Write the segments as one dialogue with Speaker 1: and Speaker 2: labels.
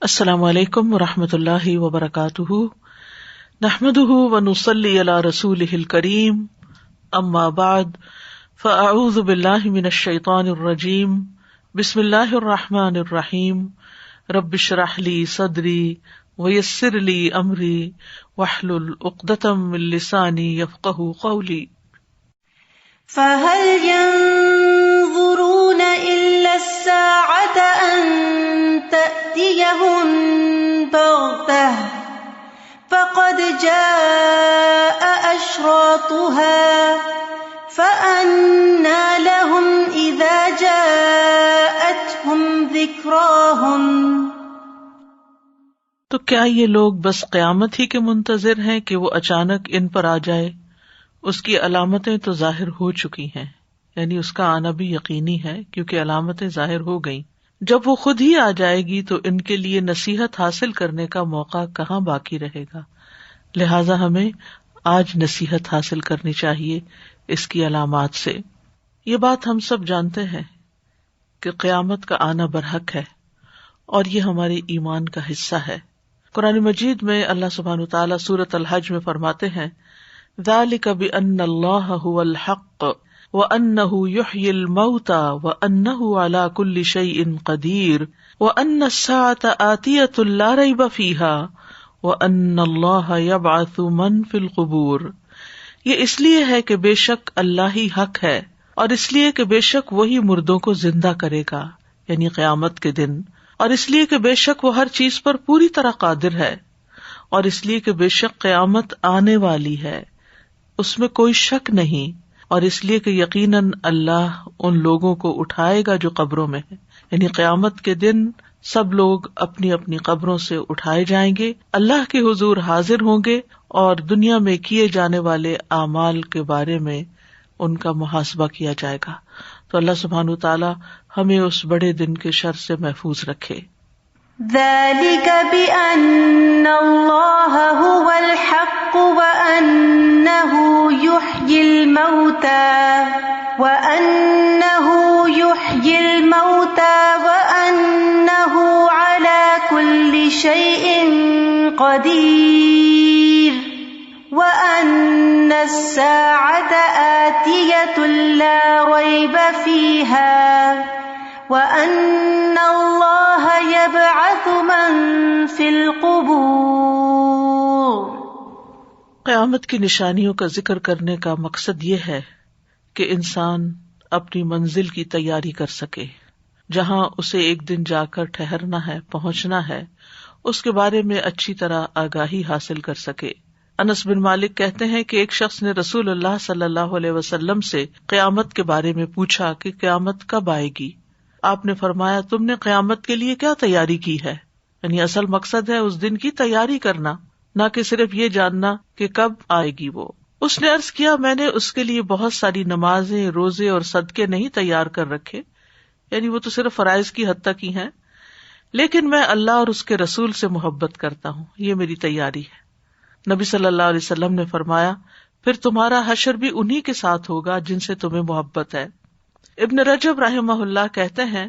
Speaker 1: السلام علیکم ورحمۃ اللہ وبرکاتہ، نحمده ونصلی علی رسولہ الکریم، اما بعد فاعوذ باللہ من الشیطان الرجیم، بسم اللہ الرحمن الرحیم، رب اشرح لی صدری ویسر لی امری واحلل عقدۃ من لسانی یفقہوا قولی۔
Speaker 2: فَهَلْ يَنظُرُونَ إِلَّا السَّاعَةَ أَن تَأْتِيَهُم بَغْتَةً فَقَدْ جَاءَ أَشْرَاطُهَا فَأَنَّىٰ لَهُمْ إِذَا جَاءَتْهُمْ ذِكْرَاهُمْ۔
Speaker 1: تو کیا یہ لوگ بس قیامت ہی کے منتظر ہیں کہ وہ اچانک ان پر آ جائے؟ اس کی علامتیں تو ظاہر ہو چکی ہیں، یعنی اس کا آنا بھی یقینی ہے کیونکہ علامتیں ظاہر ہو گئیں۔ جب وہ خود ہی آ جائے گی تو ان کے لیے نصیحت حاصل کرنے کا موقع کہاں باقی رہے گا، لہذا ہمیں آج نصیحت حاصل کرنی چاہیے اس کی علامات سے۔ یہ بات ہم سب جانتے ہیں کہ قیامت کا آنا برحق ہے اور یہ ہمارے ایمان کا حصہ ہے۔ قرآن مجید میں اللہ سبحانہ وتعالیٰ سورۃ الحج میں فرماتے ہیں، ذالک بأن اللہ هو الحق وأنہ یحیی الموتى وأنہ علی کل شیء قدیر وأن الساعة آتیۃ لا ریب فیہا وأن اللہ یبعث من فی القبور۔ یہ اس لیے ہے کہ بے شک اللہ ہی حق ہے، اور اس لیے کہ بے شک وہی مردوں کو زندہ کرے گا، یعنی قیامت کے دن، اور اس لیے کہ بے شک وہ ہر چیز پر پوری طرح قادر ہے، اور اس لیے کہ بے شک قیامت آنے والی ہے، اس میں کوئی شک نہیں، اور اس لیے کہ یقیناً اللہ ان لوگوں کو اٹھائے گا جو قبروں میں ہیں، یعنی قیامت کے دن سب لوگ اپنی اپنی قبروں سے اٹھائے جائیں گے، اللہ کے حضور حاضر ہوں گے، اور دنیا میں کیے جانے والے اعمال کے بارے میں ان کا محاسبہ کیا جائے گا۔ تو اللہ سبحانہ وتعالیٰ ہمیں اس بڑے دن کے شر سے محفوظ رکھے۔
Speaker 2: ذَلِكَ بِأَنَّ اللَّهَ هُوَ الْحَقُّ وَأَنَّهُ يُحْيِي الْمَوْتَى وَأَنَّهُ عَلَى كُلِّ شَيْءٍ قَدِيرٌ وَأَنَّ السَّاعَةَ آتِيَةٌ لَا رَيْبَ فِيهَا وَأَنَّ اللَّهَ يَبْعَثُ مَن فِي الْقُبُورِ۔
Speaker 1: قیامت کی نشانیوں کا ذکر کرنے کا مقصد یہ ہے کہ انسان اپنی منزل کی تیاری کر سکے، جہاں اسے ایک دن جا کر ٹھہرنا ہے، پہنچنا ہے، اس کے بارے میں اچھی طرح آگاہی حاصل کر سکے۔ انس بن مالک کہتے ہیں کہ ایک شخص نے رسول اللہ صلی اللہ علیہ وسلم سے قیامت کے بارے میں پوچھا کہ قیامت کب آئے گی؟ آپ نے فرمایا، تم نے قیامت کے لیے کیا تیاری کی ہے؟ یعنی اصل مقصد ہے اس دن کی تیاری کرنا، نہ کہ صرف یہ جاننا کہ کب آئے گی وہ۔ اس نے عرض کیا، میں نے اس کے لیے بہت ساری نمازیں، روزے اور صدقے نہیں تیار کر رکھے، یعنی وہ تو صرف فرائض کی حد تک ہی ہیں، لیکن میں اللہ اور اس کے رسول سے محبت کرتا ہوں، یہ میری تیاری ہے۔ نبی صلی اللہ علیہ وسلم نے فرمایا، پھر تمہارا حشر بھی انہی کے ساتھ ہوگا جن سے تمہیں محبت ہے۔ ابن رجب رحمہ اللہ کہتے ہیں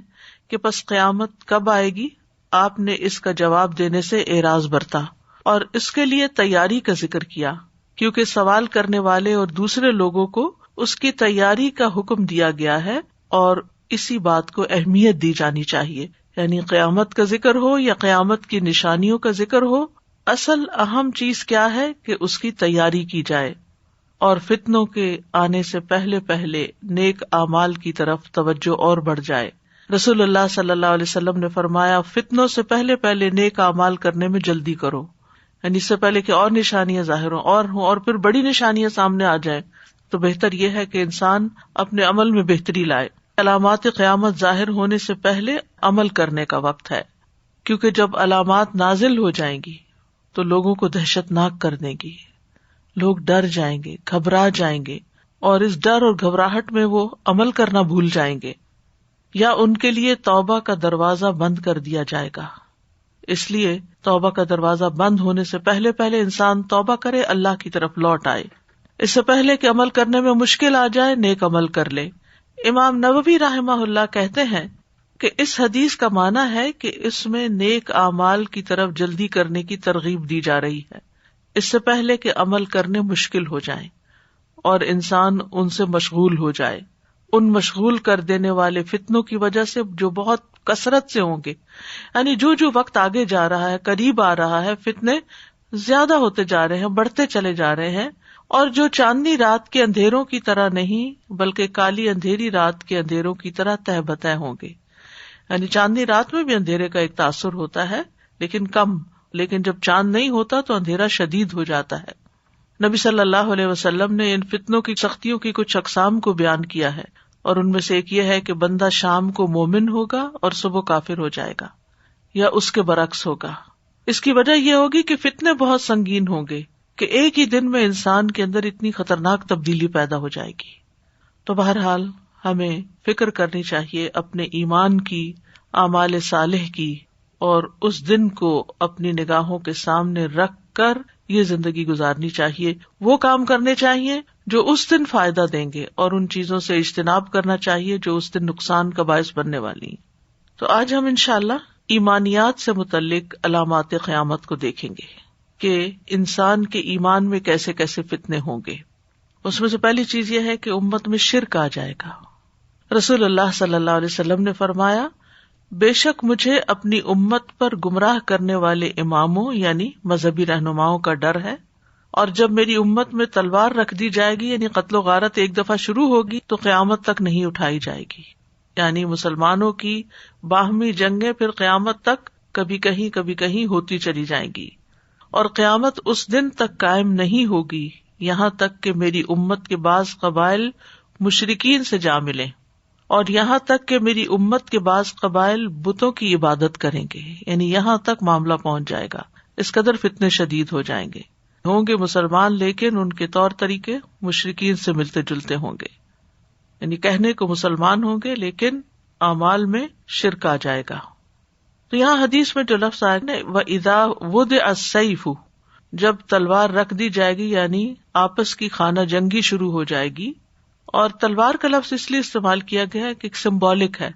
Speaker 1: کہ پس قیامت کب آئے گی؟ آپ نے اس کا جواب دینے سے اعراض برتا اور اس کے لیے تیاری کا ذکر کیا، کیونکہ سوال کرنے والے اور دوسرے لوگوں کو اس کی تیاری کا حکم دیا گیا ہے، اور اسی بات کو اہمیت دی جانی چاہیے، یعنی قیامت کا ذکر ہو یا قیامت کی نشانیوں کا ذکر ہو، اصل اہم چیز کیا ہے کہ اس کی تیاری کی جائے، اور فتنوں کے آنے سے پہلے پہلے نیک اعمال کی طرف توجہ اور بڑھ جائے۔ رسول اللہ صلی اللہ علیہ وسلم نے فرمایا، فتنوں سے پہلے پہلے نیک اعمال کرنے میں جلدی کرو، یعنی اس سے پہلے کہ اور نشانیاں ظاہر ہوں اور پھر بڑی نشانیاں سامنے آ جائیں، تو بہتر یہ ہے کہ انسان اپنے عمل میں بہتری لائے۔ علامات قیامت ظاہر ہونے سے پہلے عمل کرنے کا وقت ہے، کیونکہ جب علامات نازل ہو جائیں گی تو لوگوں کو دہشت ناک کر دیں گی، لوگ ڈر جائیں گے، گھبرا جائیں گے، اور اس ڈر اور گھبراہٹ میں وہ عمل کرنا بھول جائیں گے، یا ان کے لیے توبہ کا دروازہ بند کر دیا جائے گا۔ اس لیے توبہ کا دروازہ بند ہونے سے پہلے پہلے انسان توبہ کرے، اللہ کی طرف لوٹ آئے، اس سے پہلے کہ عمل کرنے میں مشکل آ جائے، نیک عمل کر لے۔ امام نووی رحمہ اللہ کہتے ہیں کہ اس حدیث کا معنی ہے کہ اس میں نیک اعمال کی طرف جلدی کرنے کی ترغیب دی جا رہی ہے، اس سے پہلے کہ عمل کرنے مشکل ہو جائیں اور انسان ان سے مشغول ہو جائے، ان مشغول کر دینے والے فتنوں کی وجہ سے جو بہت کثرت سے ہوں گے. یعنی جو وقت آگے جا رہا ہے، قریب آ رہا ہے، فتنے زیادہ ہوتے جا رہے ہیں، بڑھتے چلے جا رہے ہیں، اور جو چاندنی رات کے اندھیروں کی طرح نہیں بلکہ کالی اندھیری رات کے اندھیروں کی طرح تہ بتہ ہوں گے. یعنی چاندنی رات میں بھی اندھیرے کا ایک تاثر ہوتا ہے لیکن کم، لیکن جب چاند نہیں ہوتا تو اندھیرا شدید ہو جاتا ہے. نبی صلی اللہ علیہ وسلم نے ان فتنوں کی سختیوں کی کچھ اقسام کو بیان کیا ہے، اور ان میں سے ایک یہ ہے کہ بندہ شام کو مومن ہوگا اور صبح کافر ہو جائے گا یا اس کے برعکس ہوگا. اس کی وجہ یہ ہوگی کہ فتنے بہت سنگین ہوں گے کہ ایک ہی دن میں انسان کے اندر اتنی خطرناک تبدیلی پیدا ہو جائے گی. تو بہرحال ہمیں فکر کرنی چاہیے اپنے ایمان کی، اعمال صالح کی، اور اس دن کو اپنی نگاہوں کے سامنے رکھ کر یہ زندگی گزارنی چاہیے. وہ کام کرنے چاہیے جو اس دن فائدہ دیں گے، اور ان چیزوں سے اجتناب کرنا چاہیے جو اس دن نقصان کا باعث بننے والی ہیں. تو آج ہم انشاءاللہ ایمانیات سے متعلق علامات قیامت کو دیکھیں گے کہ انسان کے ایمان میں کیسے کیسے فتنے ہوں گے. اس میں سے پہلی چیز یہ ہے کہ امت میں شرک آ جائے گا. رسول اللہ صلی اللہ علیہ وسلم نے فرمایا، بے شک مجھے اپنی امت پر گمراہ کرنے والے اماموں یعنی مذہبی رہنماؤں کا ڈر ہے، اور جب میری امت میں تلوار رکھ دی جائے گی یعنی قتل و غارت ایک دفعہ شروع ہوگی تو قیامت تک نہیں اٹھائی جائے گی. یعنی مسلمانوں کی باہمی جنگیں پھر قیامت تک کبھی کہیں ہوتی چلی جائیں گی، اور قیامت اس دن تک قائم نہیں ہوگی یہاں تک کہ میری امت کے بعض قبائل مشرکین سے جا ملیں، اور یہاں تک کہ میری امت کے بعض قبائل بتوں کی عبادت کریں گے. یعنی یہاں تک معاملہ پہنچ جائے گا، اس قدر فتنے شدید ہو جائیں گے. ہوں گے مسلمان لیکن ان کے طور طریقے مشرکین سے ملتے جلتے ہوں گے. یعنی کہنے کو مسلمان ہوں گے لیکن اعمال میں شرک آ جائے گا. تو یہاں حدیث میں جو لفظ آئے نا وَإِذَا وُضِعَ السَّيْفُ، جب تلوار رکھ دی جائے گی یعنی آپس کی خانہ جنگی شروع ہو جائے گی. اور تلوار کا لفظ اس لیے استعمال کیا گیا ہے کہ سمبولک ہے،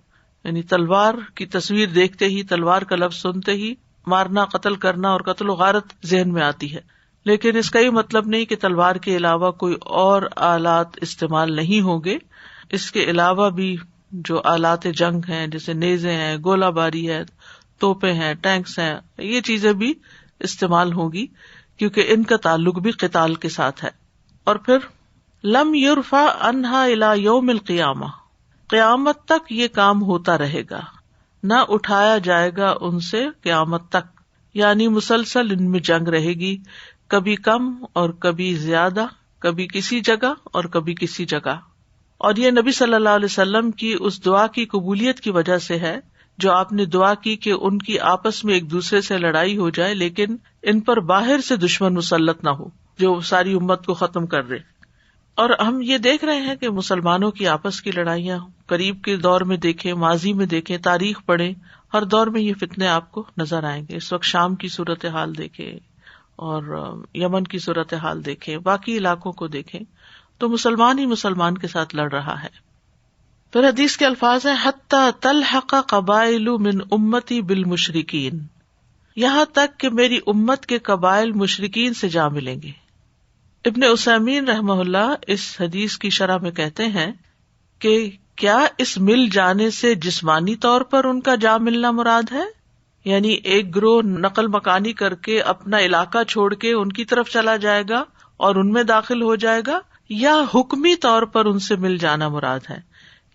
Speaker 1: یعنی تلوار کی تصویر دیکھتے ہی، تلوار کا لفظ سنتے ہی مارنا، قتل کرنا اور قتل و غارت ذہن میں آتی ہے. لیکن اس کا یہ مطلب نہیں کہ تلوار کے علاوہ کوئی اور آلات استعمال نہیں ہوں گے. اس کے علاوہ بھی جو آلات جنگ ہیں جیسے نیزے ہیں، گولہ باری ہے، توپیں ہیں، ٹینکس ہیں، یہ چیزیں بھی استعمال ہوگی کیونکہ ان کا تعلق بھی قتال کے ساتھ ہے. اور پھر لم یرفع عنہا الی یوم القیامہ، قیامت تک یہ کام ہوتا رہے گا، نہ اٹھایا جائے گا ان سے قیامت تک. یعنی مسلسل ان میں جنگ رہے گی، کبھی کم اور کبھی زیادہ، کبھی کسی جگہ اور کبھی کسی جگہ. اور یہ نبی صلی اللہ علیہ وسلم کی اس دعا کی قبولیت کی وجہ سے ہے جو آپ نے دعا کی کہ ان کی آپس میں ایک دوسرے سے لڑائی ہو جائے لیکن ان پر باہر سے دشمن مسلط نہ ہو جو ساری امت کو ختم کر دے. اور ہم یہ دیکھ رہے ہیں کہ مسلمانوں کی آپس کی لڑائیاں قریب کے دور میں دیکھیں، ماضی میں دیکھیں، تاریخ پڑھیں، ہر دور میں یہ فتنے آپ کو نظر آئیں گے. اس وقت شام کی صورتحال دیکھیں اور یمن کی صورتحال دیکھیں، باقی علاقوں کو دیکھیں تو مسلمان ہی مسلمان کے ساتھ لڑ رہا ہے. پھر حدیث کے الفاظ ہیں حتی تلحق قبائل من امتی بالمشرکین، یہاں تک کہ میری امت کے قبائل مشرکین سے جا ملیں گے. ابن عثیمین رحمہ اللہ اس حدیث کی شرح میں کہتے ہیں کہ کیا اس مل جانے سے جسمانی طور پر ان کا جا ملنا مراد ہے، یعنی ایک گروہ نقل مکانی کر کے اپنا علاقہ چھوڑ کے ان کی طرف چلا جائے گا اور ان میں داخل ہو جائے گا، یا حکمی طور پر ان سے مل جانا مراد ہے،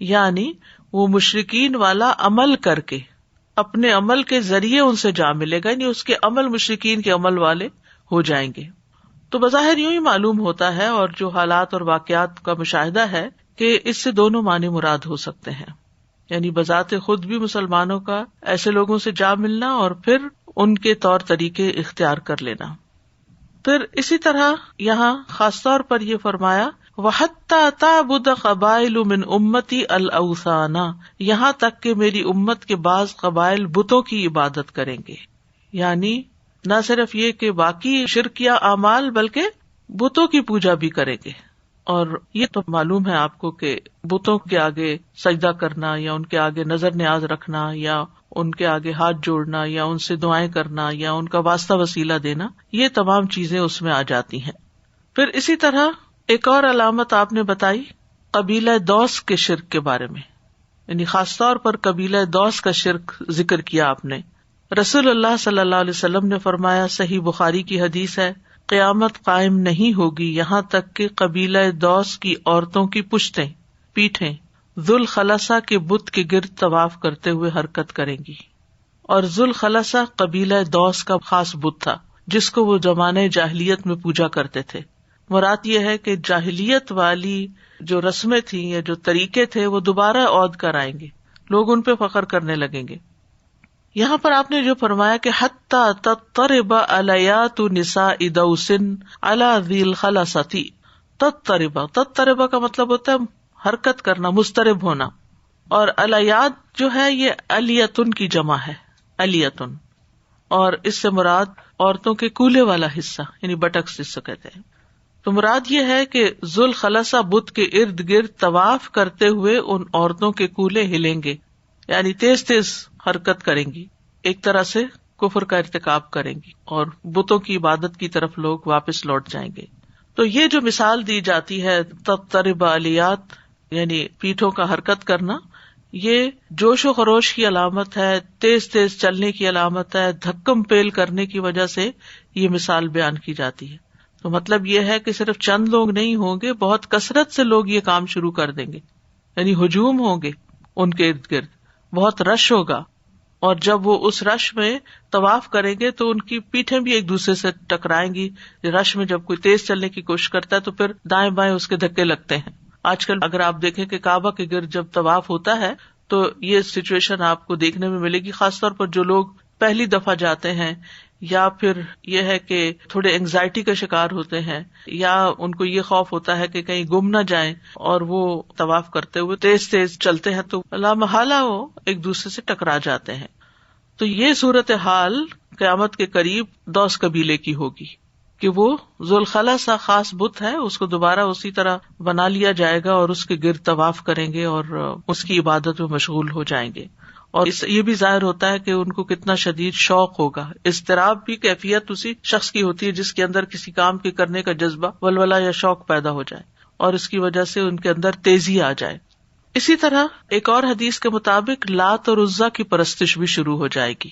Speaker 1: یعنی وہ مشرکین والا عمل کر کے اپنے عمل کے ذریعے ان سے جا ملے گا، یعنی اس کے عمل مشرکین کے عمل والے ہو جائیں گے. تو بظاہر یوں ہی معلوم ہوتا ہے اور جو حالات اور واقعات کا مشاہدہ ہے کہ اس سے دونوں معنی مراد ہو سکتے ہیں، یعنی بذات خود بھی مسلمانوں کا ایسے لوگوں سے جا ملنا اور پھر ان کے طور طریقے اختیار کر لینا. پھر اسی طرح یہاں خاص طور پر یہ فرمایا وَحَتَّى تَعْبُدَ قَبَائِلُ مِنْ أُمَّتِي الْأَوْثَانَ، یہاں تک کہ میری امت کے بعض قبائل بتوں کی عبادت کریں گے. یعنی نہ صرف یہ کہ باقی شرکیہ اعمال بلکہ بتوں کی پوجا بھی کریں گے. اور یہ تو معلوم ہے آپ کو کہ بتوں کے آگے سجدہ کرنا یا ان کے آگے نظر نیاز رکھنا یا ان کے آگے ہاتھ جوڑنا یا ان سے دعائیں کرنا یا ان کا واسطہ وسیلہ دینا، یہ تمام چیزیں اس میں آ جاتی ہیں۔ پھر اسی طرح ایک اور علامت آپ نے بتائی قبیلہ دوس کے شرک کے بارے میں، یعنی خاص طور پر قبیلہ دوس کا شرک ذکر کیا آپ نے۔ رسول اللہ صلی اللہ علیہ وسلم نے فرمایا، صحیح بخاری کی حدیث ہے، قیامت قائم نہیں ہوگی یہاں تک کہ قبیلہ دوس کی عورتوں کی پیٹھیں ذوالخلصہ کے بت کے گرد طواف کرتے ہوئے حرکت کریں گی۔ اور ذوالخلصہ قبیلہ دوس کا خاص بت تھا جس کو وہ زمانے جاہلیت میں پوجا کرتے تھے۔ مراد یہ ہے کہ جاہلیت والی جو رسمیں تھیں یا جو طریقے تھے وہ دوبارہ عود کر آئیں گے، لوگ ان پہ فخر کرنے لگیں گے۔ یہاں پر آپ نے جو فرمایا کہ حتی تضطرب الیات نساء دوس علی ذی الخلصۃ، تضطرب کا مطلب ہوتا ہے حرکت کرنا، مضطرب ہونا، اور الیات جو ہے یہ الیتن کی جمع ہے، الیتن، اور اس سے مراد عورتوں کے کولے والا حصہ یعنی بٹکس جس سے کہتے ہیں۔ تو مراد یہ ہے کہ ذوالخلصہ بت کے ارد گرد طواف کرتے ہوئے ان عورتوں کے کولے ہلیں گے، یعنی تیز تیز حرکت کریں گی، ایک طرح سے کفر کا ارتکاب کریں گی اور بتوں کی عبادت کی طرف لوگ واپس لوٹ جائیں گے۔ تو یہ جو مثال دی جاتی ہے تضطرب الیات یعنی پیٹھوں کا حرکت کرنا، یہ جوش و خروش کی علامت ہے، تیز تیز چلنے کی علامت ہے، دھکم پیل کرنے کی وجہ سے یہ مثال بیان کی جاتی ہے۔ تو مطلب یہ ہے کہ صرف چند لوگ نہیں ہوں گے، بہت کثرت سے لوگ یہ کام شروع کر دیں گے، یعنی ہجوم ہوں گے ان کے ارد گرد، بہت رش ہوگا، اور جب وہ اس رش میں طواف کریں گے تو ان کی پیٹھیں بھی ایک دوسرے سے ٹکرائیں گی۔ رش میں جب کوئی تیز چلنے کی کوشش کرتا ہے تو پھر دائیں بائیں اس کے دھکے لگتے ہیں۔ آج کل اگر آپ دیکھیں کہ کعبہ کے گرد جب طواف ہوتا ہے تو یہ سچویشن آپ کو دیکھنے میں ملے گی، خاص طور پر جو لوگ پہلی دفعہ جاتے ہیں یا پھر یہ ہے کہ تھوڑے اینگزائٹی کا شکار ہوتے ہیں یا ان کو یہ خوف ہوتا ہے کہ کہیں گم نہ جائیں اور وہ طواف کرتے ہوئے تیز تیز چلتے ہیں تو لا محالہ وہ ایک دوسرے سے ٹکرا جاتے ہیں۔ تو یہ صورتحال قیامت کے قریب دوس قبیلے کی ہوگی کہ وہ ذوالخلصہ خاص بت ہے، اس کو دوبارہ اسی طرح بنا لیا جائے گا اور اس کے گرد طواف کریں گے اور اس کی عبادت میں مشغول ہو جائیں گے۔ اور اس یہ بھی ظاہر ہوتا ہے کہ ان کو کتنا شدید شوق ہوگا۔ اضطراب بھی کیفیت اسی شخص کی ہوتی ہے جس کے اندر کسی کام کے کرنے کا جذبہ، ولولہ یا شوق پیدا ہو جائے اور اس کی وجہ سے ان کے اندر تیزی آ جائے۔ اسی طرح ایک اور حدیث کے مطابق لات اور عزا کی پرستش بھی شروع ہو جائے گی۔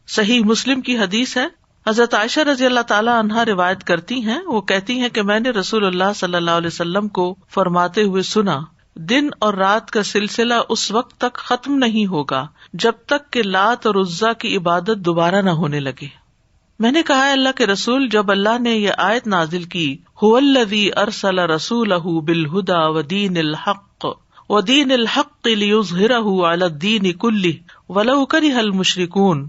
Speaker 1: صحیح مسلم کی حدیث ہے، حضرت عائشہ رضی اللہ تعالی عنہا روایت کرتی ہیں، وہ کہتی ہیں کہ میں نے رسول اللہ صلی اللہ علیہ وسلم کو فرماتے ہوئے سنا، دن اور رات کا سلسلہ اس وقت تک ختم نہیں ہوگا جب تک کہ لات اور عزا کی عبادت دوبارہ نہ ہونے لگے۔ میں نے کہا اللہ کے رسول، جب اللہ نے یہ آیت نازل کی هو الذی ارسل رسولہ بالہدی ودین الحق لیظہرہ علی الدین کلہ ولو کرہ المشرکون،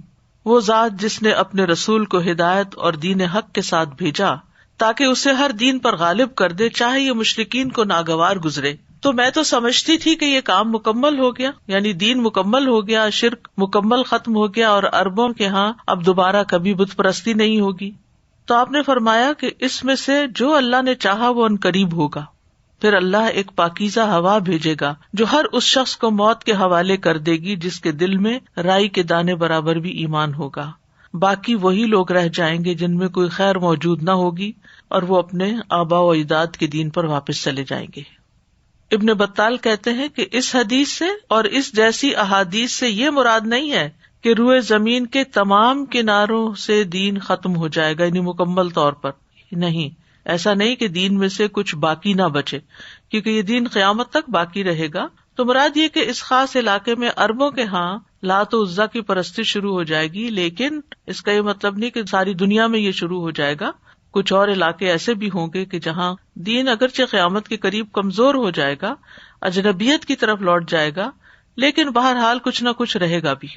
Speaker 1: وہ ذات جس نے اپنے رسول کو ہدایت اور دین حق کے ساتھ بھیجا تاکہ اسے ہر دین پر غالب کر دے چاہے یہ مشرکین کو ناگوار گزرے۔ تو میں تو سمجھتی تھی کہ یہ کام مکمل ہو گیا، یعنی دین مکمل ہو گیا، شرک مکمل ختم ہو گیا اور عربوں کے ہاں اب دوبارہ کبھی بت پرستی نہیں ہوگی۔ تو آپ نے فرمایا کہ اس میں سے جو اللہ نے چاہا وہ عنقریب ہوگا، پھر اللہ ایک پاکیزہ ہوا بھیجے گا جو ہر اس شخص کو موت کے حوالے کر دے گی جس کے دل میں رائی کے دانے برابر بھی ایمان ہوگا، باقی وہی لوگ رہ جائیں گے جن میں کوئی خیر موجود نہ ہوگی اور وہ اپنے آباء و اجداد کے دین پر واپس چلے جائیں گے۔ ابن بطال کہتے ہیں کہ اس حدیث سے اور اس جیسی احادیث سے یہ مراد نہیں ہے کہ روئے زمین کے تمام کناروں سے دین ختم ہو جائے گا، یعنی مکمل طور پر نہیں، ایسا نہیں کہ دین میں سے کچھ باقی نہ بچے، کیونکہ یہ دین قیامت تک باقی رہے گا۔ تو مراد یہ کہ اس خاص علاقے میں عربوں کے ہاں لات و عزا کی پرستی شروع ہو جائے گی، لیکن اس کا یہ مطلب نہیں کہ ساری دنیا میں یہ شروع ہو جائے گا۔ کچھ اور علاقے ایسے بھی ہوں گے کہ جہاں دین اگرچہ قیامت کے قریب کمزور ہو جائے گا، اجنبیت کی طرف لوٹ جائے گا، لیکن بہرحال کچھ نہ کچھ رہے گا بھی۔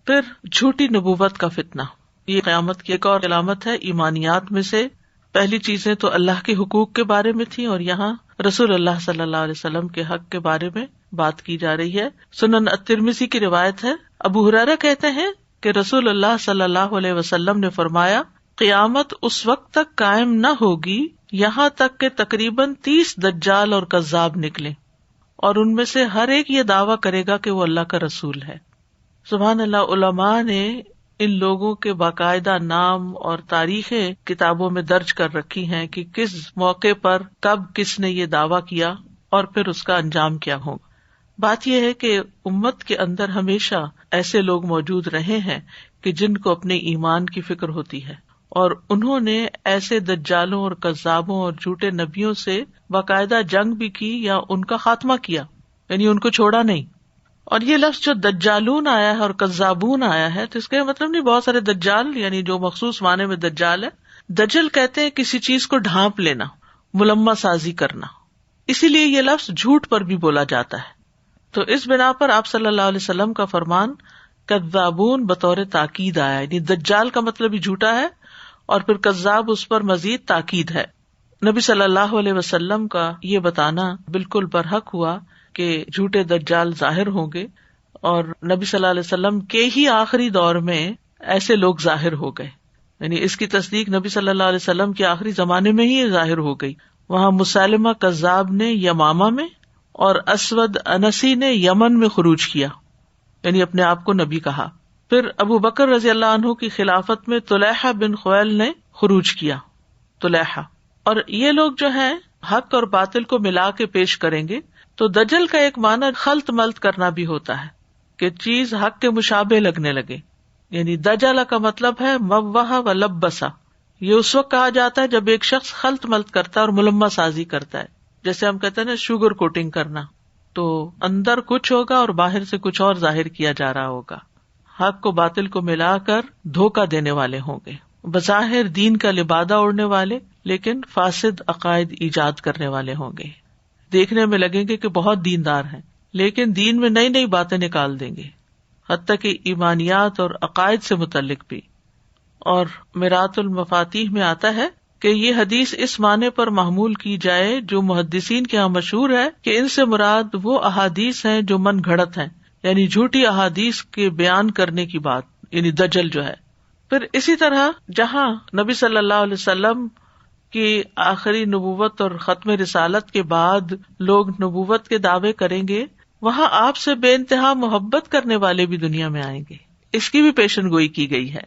Speaker 1: پھر جھوٹی نبوت کا فتنہ، یہ قیامت کی ایک اور علامت ہے۔ ایمانیات میں سے پہلی چیزیں تو اللہ کے حقوق کے بارے میں تھی اور یہاں رسول اللہ صلی اللہ علیہ وسلم کے حق کے بارے میں بات کی جا رہی ہے۔ سنن الترمذی کی روایت ہے، ابو ہریرہ کہتے ہیں کہ رسول اللہ صلی اللہ علیہ وسلم نے فرمایا، قیامت اس وقت تک قائم نہ ہوگی یہاں تک کہ تقریباً 30 دجال اور کذاب نکلے، اور ان میں سے ہر ایک یہ دعویٰ کرے گا کہ وہ اللہ کا رسول ہے۔ سبحان اللہ، علماء نے ان لوگوں کے باقاعدہ نام اور تاریخیں کتابوں میں درج کر رکھی ہیں کہ کس موقع پر کب کس نے یہ دعویٰ کیا اور پھر اس کا انجام کیا ہوگا۔ بات یہ ہے کہ امت کے اندر ہمیشہ ایسے لوگ موجود رہے ہیں کہ جن کو اپنے ایمان کی فکر ہوتی ہے، اور انہوں نے ایسے دجالوں اور کذابوں اور جھوٹے نبیوں سے باقاعدہ جنگ بھی کی یا ان کا خاتمہ کیا، یعنی ان کو چھوڑا نہیں۔ اور یہ لفظ جو دجالون آیا ہے اور کذابون آیا ہے، تو اس کا مطلب نہیں بہت سارے دجال، یعنی جو مخصوص معنی میں دجال ہے۔ دجل کہتے ہیں کسی چیز کو ڈھانپ لینا، ملمہ سازی کرنا، اسی لیے یہ لفظ جھوٹ پر بھی بولا جاتا ہے۔ تو اس بنا پر آپ صلی اللہ علیہ وسلم کا فرمان کذابون بطور تاکید آیا، یعنی دجال کا مطلب ہی جھوٹا ہے، اور پھر کذاب اس پر مزید تاکید ہے۔ نبی صلی اللہ علیہ وسلم کا یہ بتانا بالکل برحق ہوا کہ جھوٹے دجال ظاہر ہوں گے، اور نبی صلی اللہ علیہ وسلم کے ہی آخری دور میں ایسے لوگ ظاہر ہو گئے، یعنی اس کی تصدیق نبی صلی اللہ علیہ وسلم کے آخری زمانے میں ہی ظاہر ہو گئی۔ وہاں مسلمہ کذاب نے یمامہ میں اور اسود انسی نے یمن میں خروج کیا، یعنی اپنے آپ کو نبی کہا۔ پھر ابو بکر رضی اللہ عنہ کی خلافت میں طلحہ بن خویل نے خروج کیا، طلحہ۔ اور یہ لوگ جو ہیں حق اور باطل کو ملا کے پیش کریں گے۔ تو دجل کا ایک معنی خلط ملط کرنا بھی ہوتا ہے کہ چیز حق کے مشابہ لگنے لگے، یعنی دجل کا مطلب ہے موہ و لبسا۔ یہ اس وقت کہا جاتا ہے جب ایک شخص خلط ملط کرتا ہے اور ملمہ سازی کرتا ہے، جیسے ہم کہتے ہیں نا شوگر کوٹنگ کرنا، تو اندر کچھ ہوگا اور باہر سے کچھ اور ظاہر کیا جا رہا ہوگا۔ حق کو باطل کو ملا کر دھوکہ دینے والے ہوں گے، بظاہر دین کا لبادہ اوڑھنے والے لیکن فاسد عقائد ایجاد کرنے والے ہوں گے۔ دیکھنے میں لگیں گے کہ بہت دیندار ہیں، لیکن دین میں نئی نئی باتیں نکال دیں گے، حتیٰ کہ ایمانیات اور عقائد سے متعلق بھی۔ اور میرات المفاتیح میں آتا ہے کہ یہ حدیث اس معنی پر محمول کی جائے جو محدثین کے ہاں مشہور ہے کہ ان سے مراد وہ احادیث ہیں جو من گھڑت ہیں، یعنی جھوٹی احادیث کے بیان کرنے کی بات، یعنی دجل جو ہے۔ پھر اسی طرح جہاں نبی صلی اللہ علیہ وسلم کی آخری نبوت اور ختم رسالت کے بعد لوگ نبوت کے دعوے کریں گے، وہاں آپ سے بے انتہا محبت کرنے والے بھی دنیا میں آئیں گے، اس کی بھی پیشن گوئی کی گئی ہے۔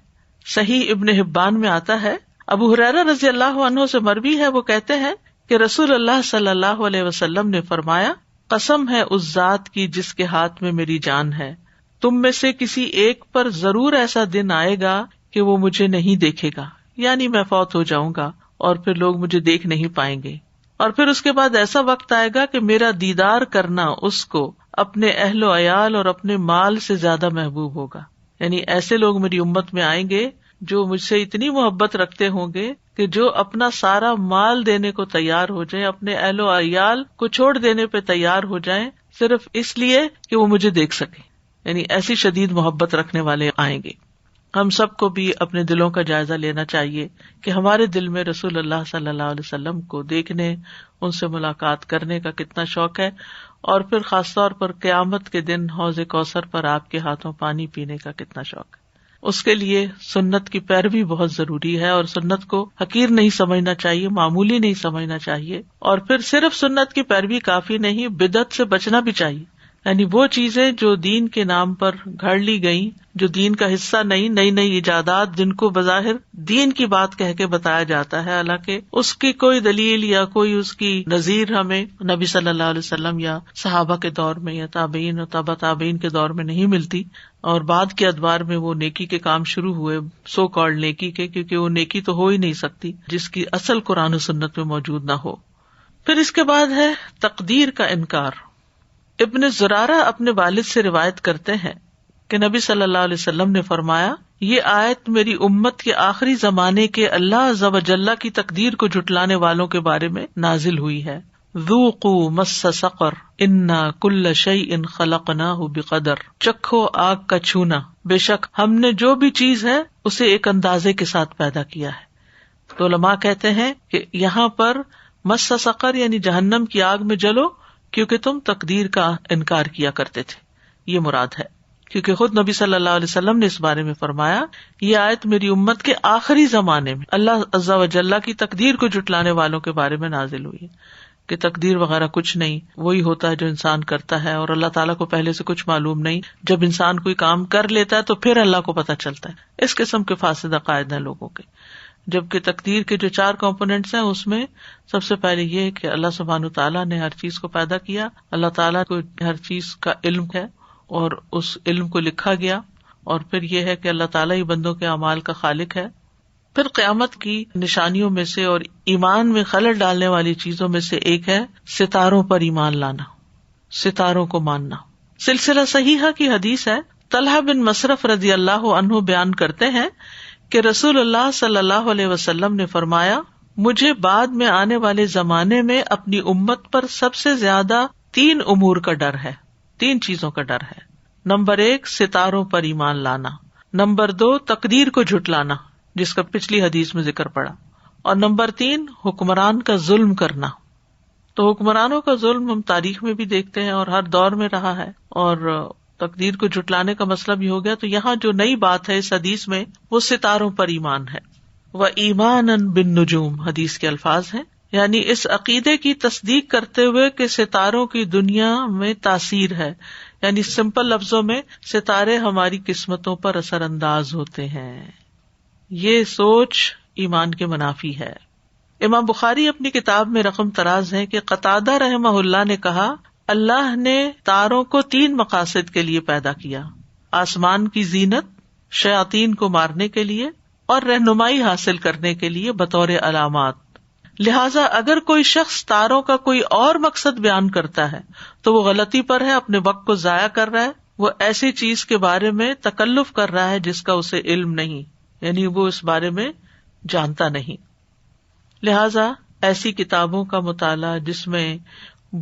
Speaker 1: صحیح ابن حبان میں آتا ہے، ابو ہریرہ رضی اللہ عنہ سے مروی ہے، وہ کہتے ہیں کہ رسول اللہ صلی اللہ علیہ وسلم نے فرمایا، قسم ہے اس ذات کی جس کے ہاتھ میں میری جان ہے، تم میں سے کسی ایک پر ضرور ایسا دن آئے گا کہ وہ مجھے نہیں دیکھے گا، یعنی میں فوت ہو جاؤں گا اور پھر لوگ مجھے دیکھ نہیں پائیں گے، اور پھر اس کے بعد ایسا وقت آئے گا کہ میرا دیدار کرنا اس کو اپنے اہل و عیال اور اپنے مال سے زیادہ محبوب ہوگا۔ یعنی ایسے لوگ میری امت میں آئیں گے جو مجھ سے اتنی محبت رکھتے ہوں گے کہ جو اپنا سارا مال دینے کو تیار ہو جائیں، اپنے اہل و عیال کو چھوڑ دینے پہ تیار ہو جائیں، صرف اس لیے کہ وہ مجھے دیکھ سکیں۔ یعنی ایسی شدید محبت رکھنے والے آئیں گے۔ ہم سب کو بھی اپنے دلوں کا جائزہ لینا چاہیے کہ ہمارے دل میں رسول اللہ صلی اللہ علیہ وسلم کو دیکھنے، ان سے ملاقات کرنے کا کتنا شوق ہے، اور پھر خاص طور پر قیامت کے دن حوض کوثر پر آپ کے ہاتھوں پانی پینے کا کتنا شوق ہے۔ اس کے لیے سنت کی پیروی بہت ضروری ہے، اور سنت کو حقیر نہیں سمجھنا چاہیے، معمولی نہیں سمجھنا چاہیے۔ اور پھر صرف سنت کی پیروی کافی نہیں، بدعت سے بچنا بھی چاہیے، یعنی وہ چیزیں جو دین کے نام پر گھڑ لی گئیں، جو دین کا حصہ نہیں، نئی نئی ایجادات جن کو بظاہر دین کی بات کہہ کے بتایا جاتا ہے، حالانکہ اس کی کوئی دلیل یا کوئی اس کی نظیر ہمیں نبی صلی اللہ علیہ وسلم یا صحابہ کے دور میں یا تابعین اور تبع تابعین کے دور میں نہیں ملتی، اور بعد کے ادوار میں وہ نیکی کے کام شروع ہوئے، سو کالڈ نیکی کے، کیونکہ وہ نیکی تو ہو ہی نہیں سکتی جس کی اصل قرآن و سنت میں موجود نہ ہو۔ پھر اس کے بعد ہے تقدیر کا انکار۔ ابن زرارہ اپنے والد سے روایت کرتے ہیں کہ نبی صلی اللہ علیہ وسلم نے فرمایا، یہ آیت میری امت کے آخری زمانے کے اللہ عز و جل کی تقدیر کو جھٹلانے والوں کے بارے میں نازل ہوئی ہے۔ ذوقوا مس سقر انا کل شیء خلقناہ بقدر، چکھو آگ کا چھونا، بے شک ہم نے جو بھی چیز ہے اسے ایک اندازے کے ساتھ پیدا کیا ہے۔ تو علماء کہتے ہیں کہ یہاں پر مس سقر یعنی جہنم کی آگ میں جلو کیونکہ تم تقدیر کا انکار کیا کرتے تھے، یہ مراد ہے۔ کیونکہ خود نبی صلی اللہ علیہ وسلم نے اس بارے میں فرمایا، یہ آیت میری امت کے آخری زمانے میں اللہ عز و جل کی تقدیر کو جھٹلانے والوں کے بارے میں نازل ہوئی ہے کہ تقدیر وغیرہ کچھ نہیں، وہی ہوتا ہے جو انسان کرتا ہے، اور اللہ تعالیٰ کو پہلے سے کچھ معلوم نہیں. جب انسان کوئی کام کر لیتا ہے تو پھر اللہ کو پتہ چلتا ہے. اس قسم کے فاسد عقائد ہیں لوگوں کے. جبکہ تقدیر کے جو 4 کمپوننٹس ہیں اس میں سب سے پہلے یہ کہ اللہ سبحانہ تعالیٰ نے ہر چیز کو پیدا کیا، اللہ تعالیٰ کو ہر چیز کا علم ہے اور اس علم کو لکھا گیا، اور پھر یہ ہے کہ اللہ تعالیٰ ہی بندوں کے اعمال کا خالق ہے. پھر قیامت کی نشانیوں میں سے اور ایمان میں خلل ڈالنے والی چیزوں میں سے ایک ہے ستاروں پر ایمان لانا، ستاروں کو ماننا. سلسلہ صحیحہ کی حدیث ہے، طلحہ بن مصرف رضی اللہ عنہ بیان کرتے ہیں کہ رسول اللہ صلی اللہ علیہ وسلم نے فرمایا، مجھے بعد میں آنے والے زمانے میں اپنی امت پر سب سے زیادہ 3 امور کا ڈر ہے، 3 چیزوں کا ڈر ہے. نمبر 1 ستاروں پر ایمان لانا، نمبر 2 تقدیر کو جھٹلانا جس کا پچھلی حدیث میں ذکر پڑا، اور نمبر 3 حکمران کا ظلم کرنا. تو حکمرانوں کا ظلم ہم تاریخ میں بھی دیکھتے ہیں اور ہر دور میں رہا ہے، اور تقدیر کو جھٹلانے کا مسئلہ بھی ہو گیا. تو یہاں جو نئی بات ہے اس حدیث میں وہ ستاروں پر ایمان ہے. وَإِيمَانًا بِالنُّجُومِ حدیث کے الفاظ ہیں، یعنی اس عقیدے کی تصدیق کرتے ہوئے کہ ستاروں کی دنیا میں تاثیر ہے، یعنی سمپل لفظوں میں ستارے ہماری قسمتوں پر اثر انداز ہوتے ہیں. یہ سوچ ایمان کے منافی ہے. امام بخاری اپنی کتاب میں رقم تراز ہے کہ قتادہ رحمہ اللہ نے کہا، اللہ نے تاروں کو 3 مقاصد کے لیے پیدا کیا، آسمان کی زینت، شیاطین کو مارنے کے لیے، اور رہنمائی حاصل کرنے کے لیے بطور علامات. لہٰذا اگر کوئی شخص تاروں کا کوئی اور مقصد بیان کرتا ہے تو وہ غلطی پر ہے، اپنے وقت کو ضائع کر رہا ہے، وہ ایسی چیز کے بارے میں تکلف کر رہا ہے جس کا اسے علم نہیں، یعنی وہ اس بارے میں جانتا نہیں. لہٰذا ایسی کتابوں کا مطالعہ جس میں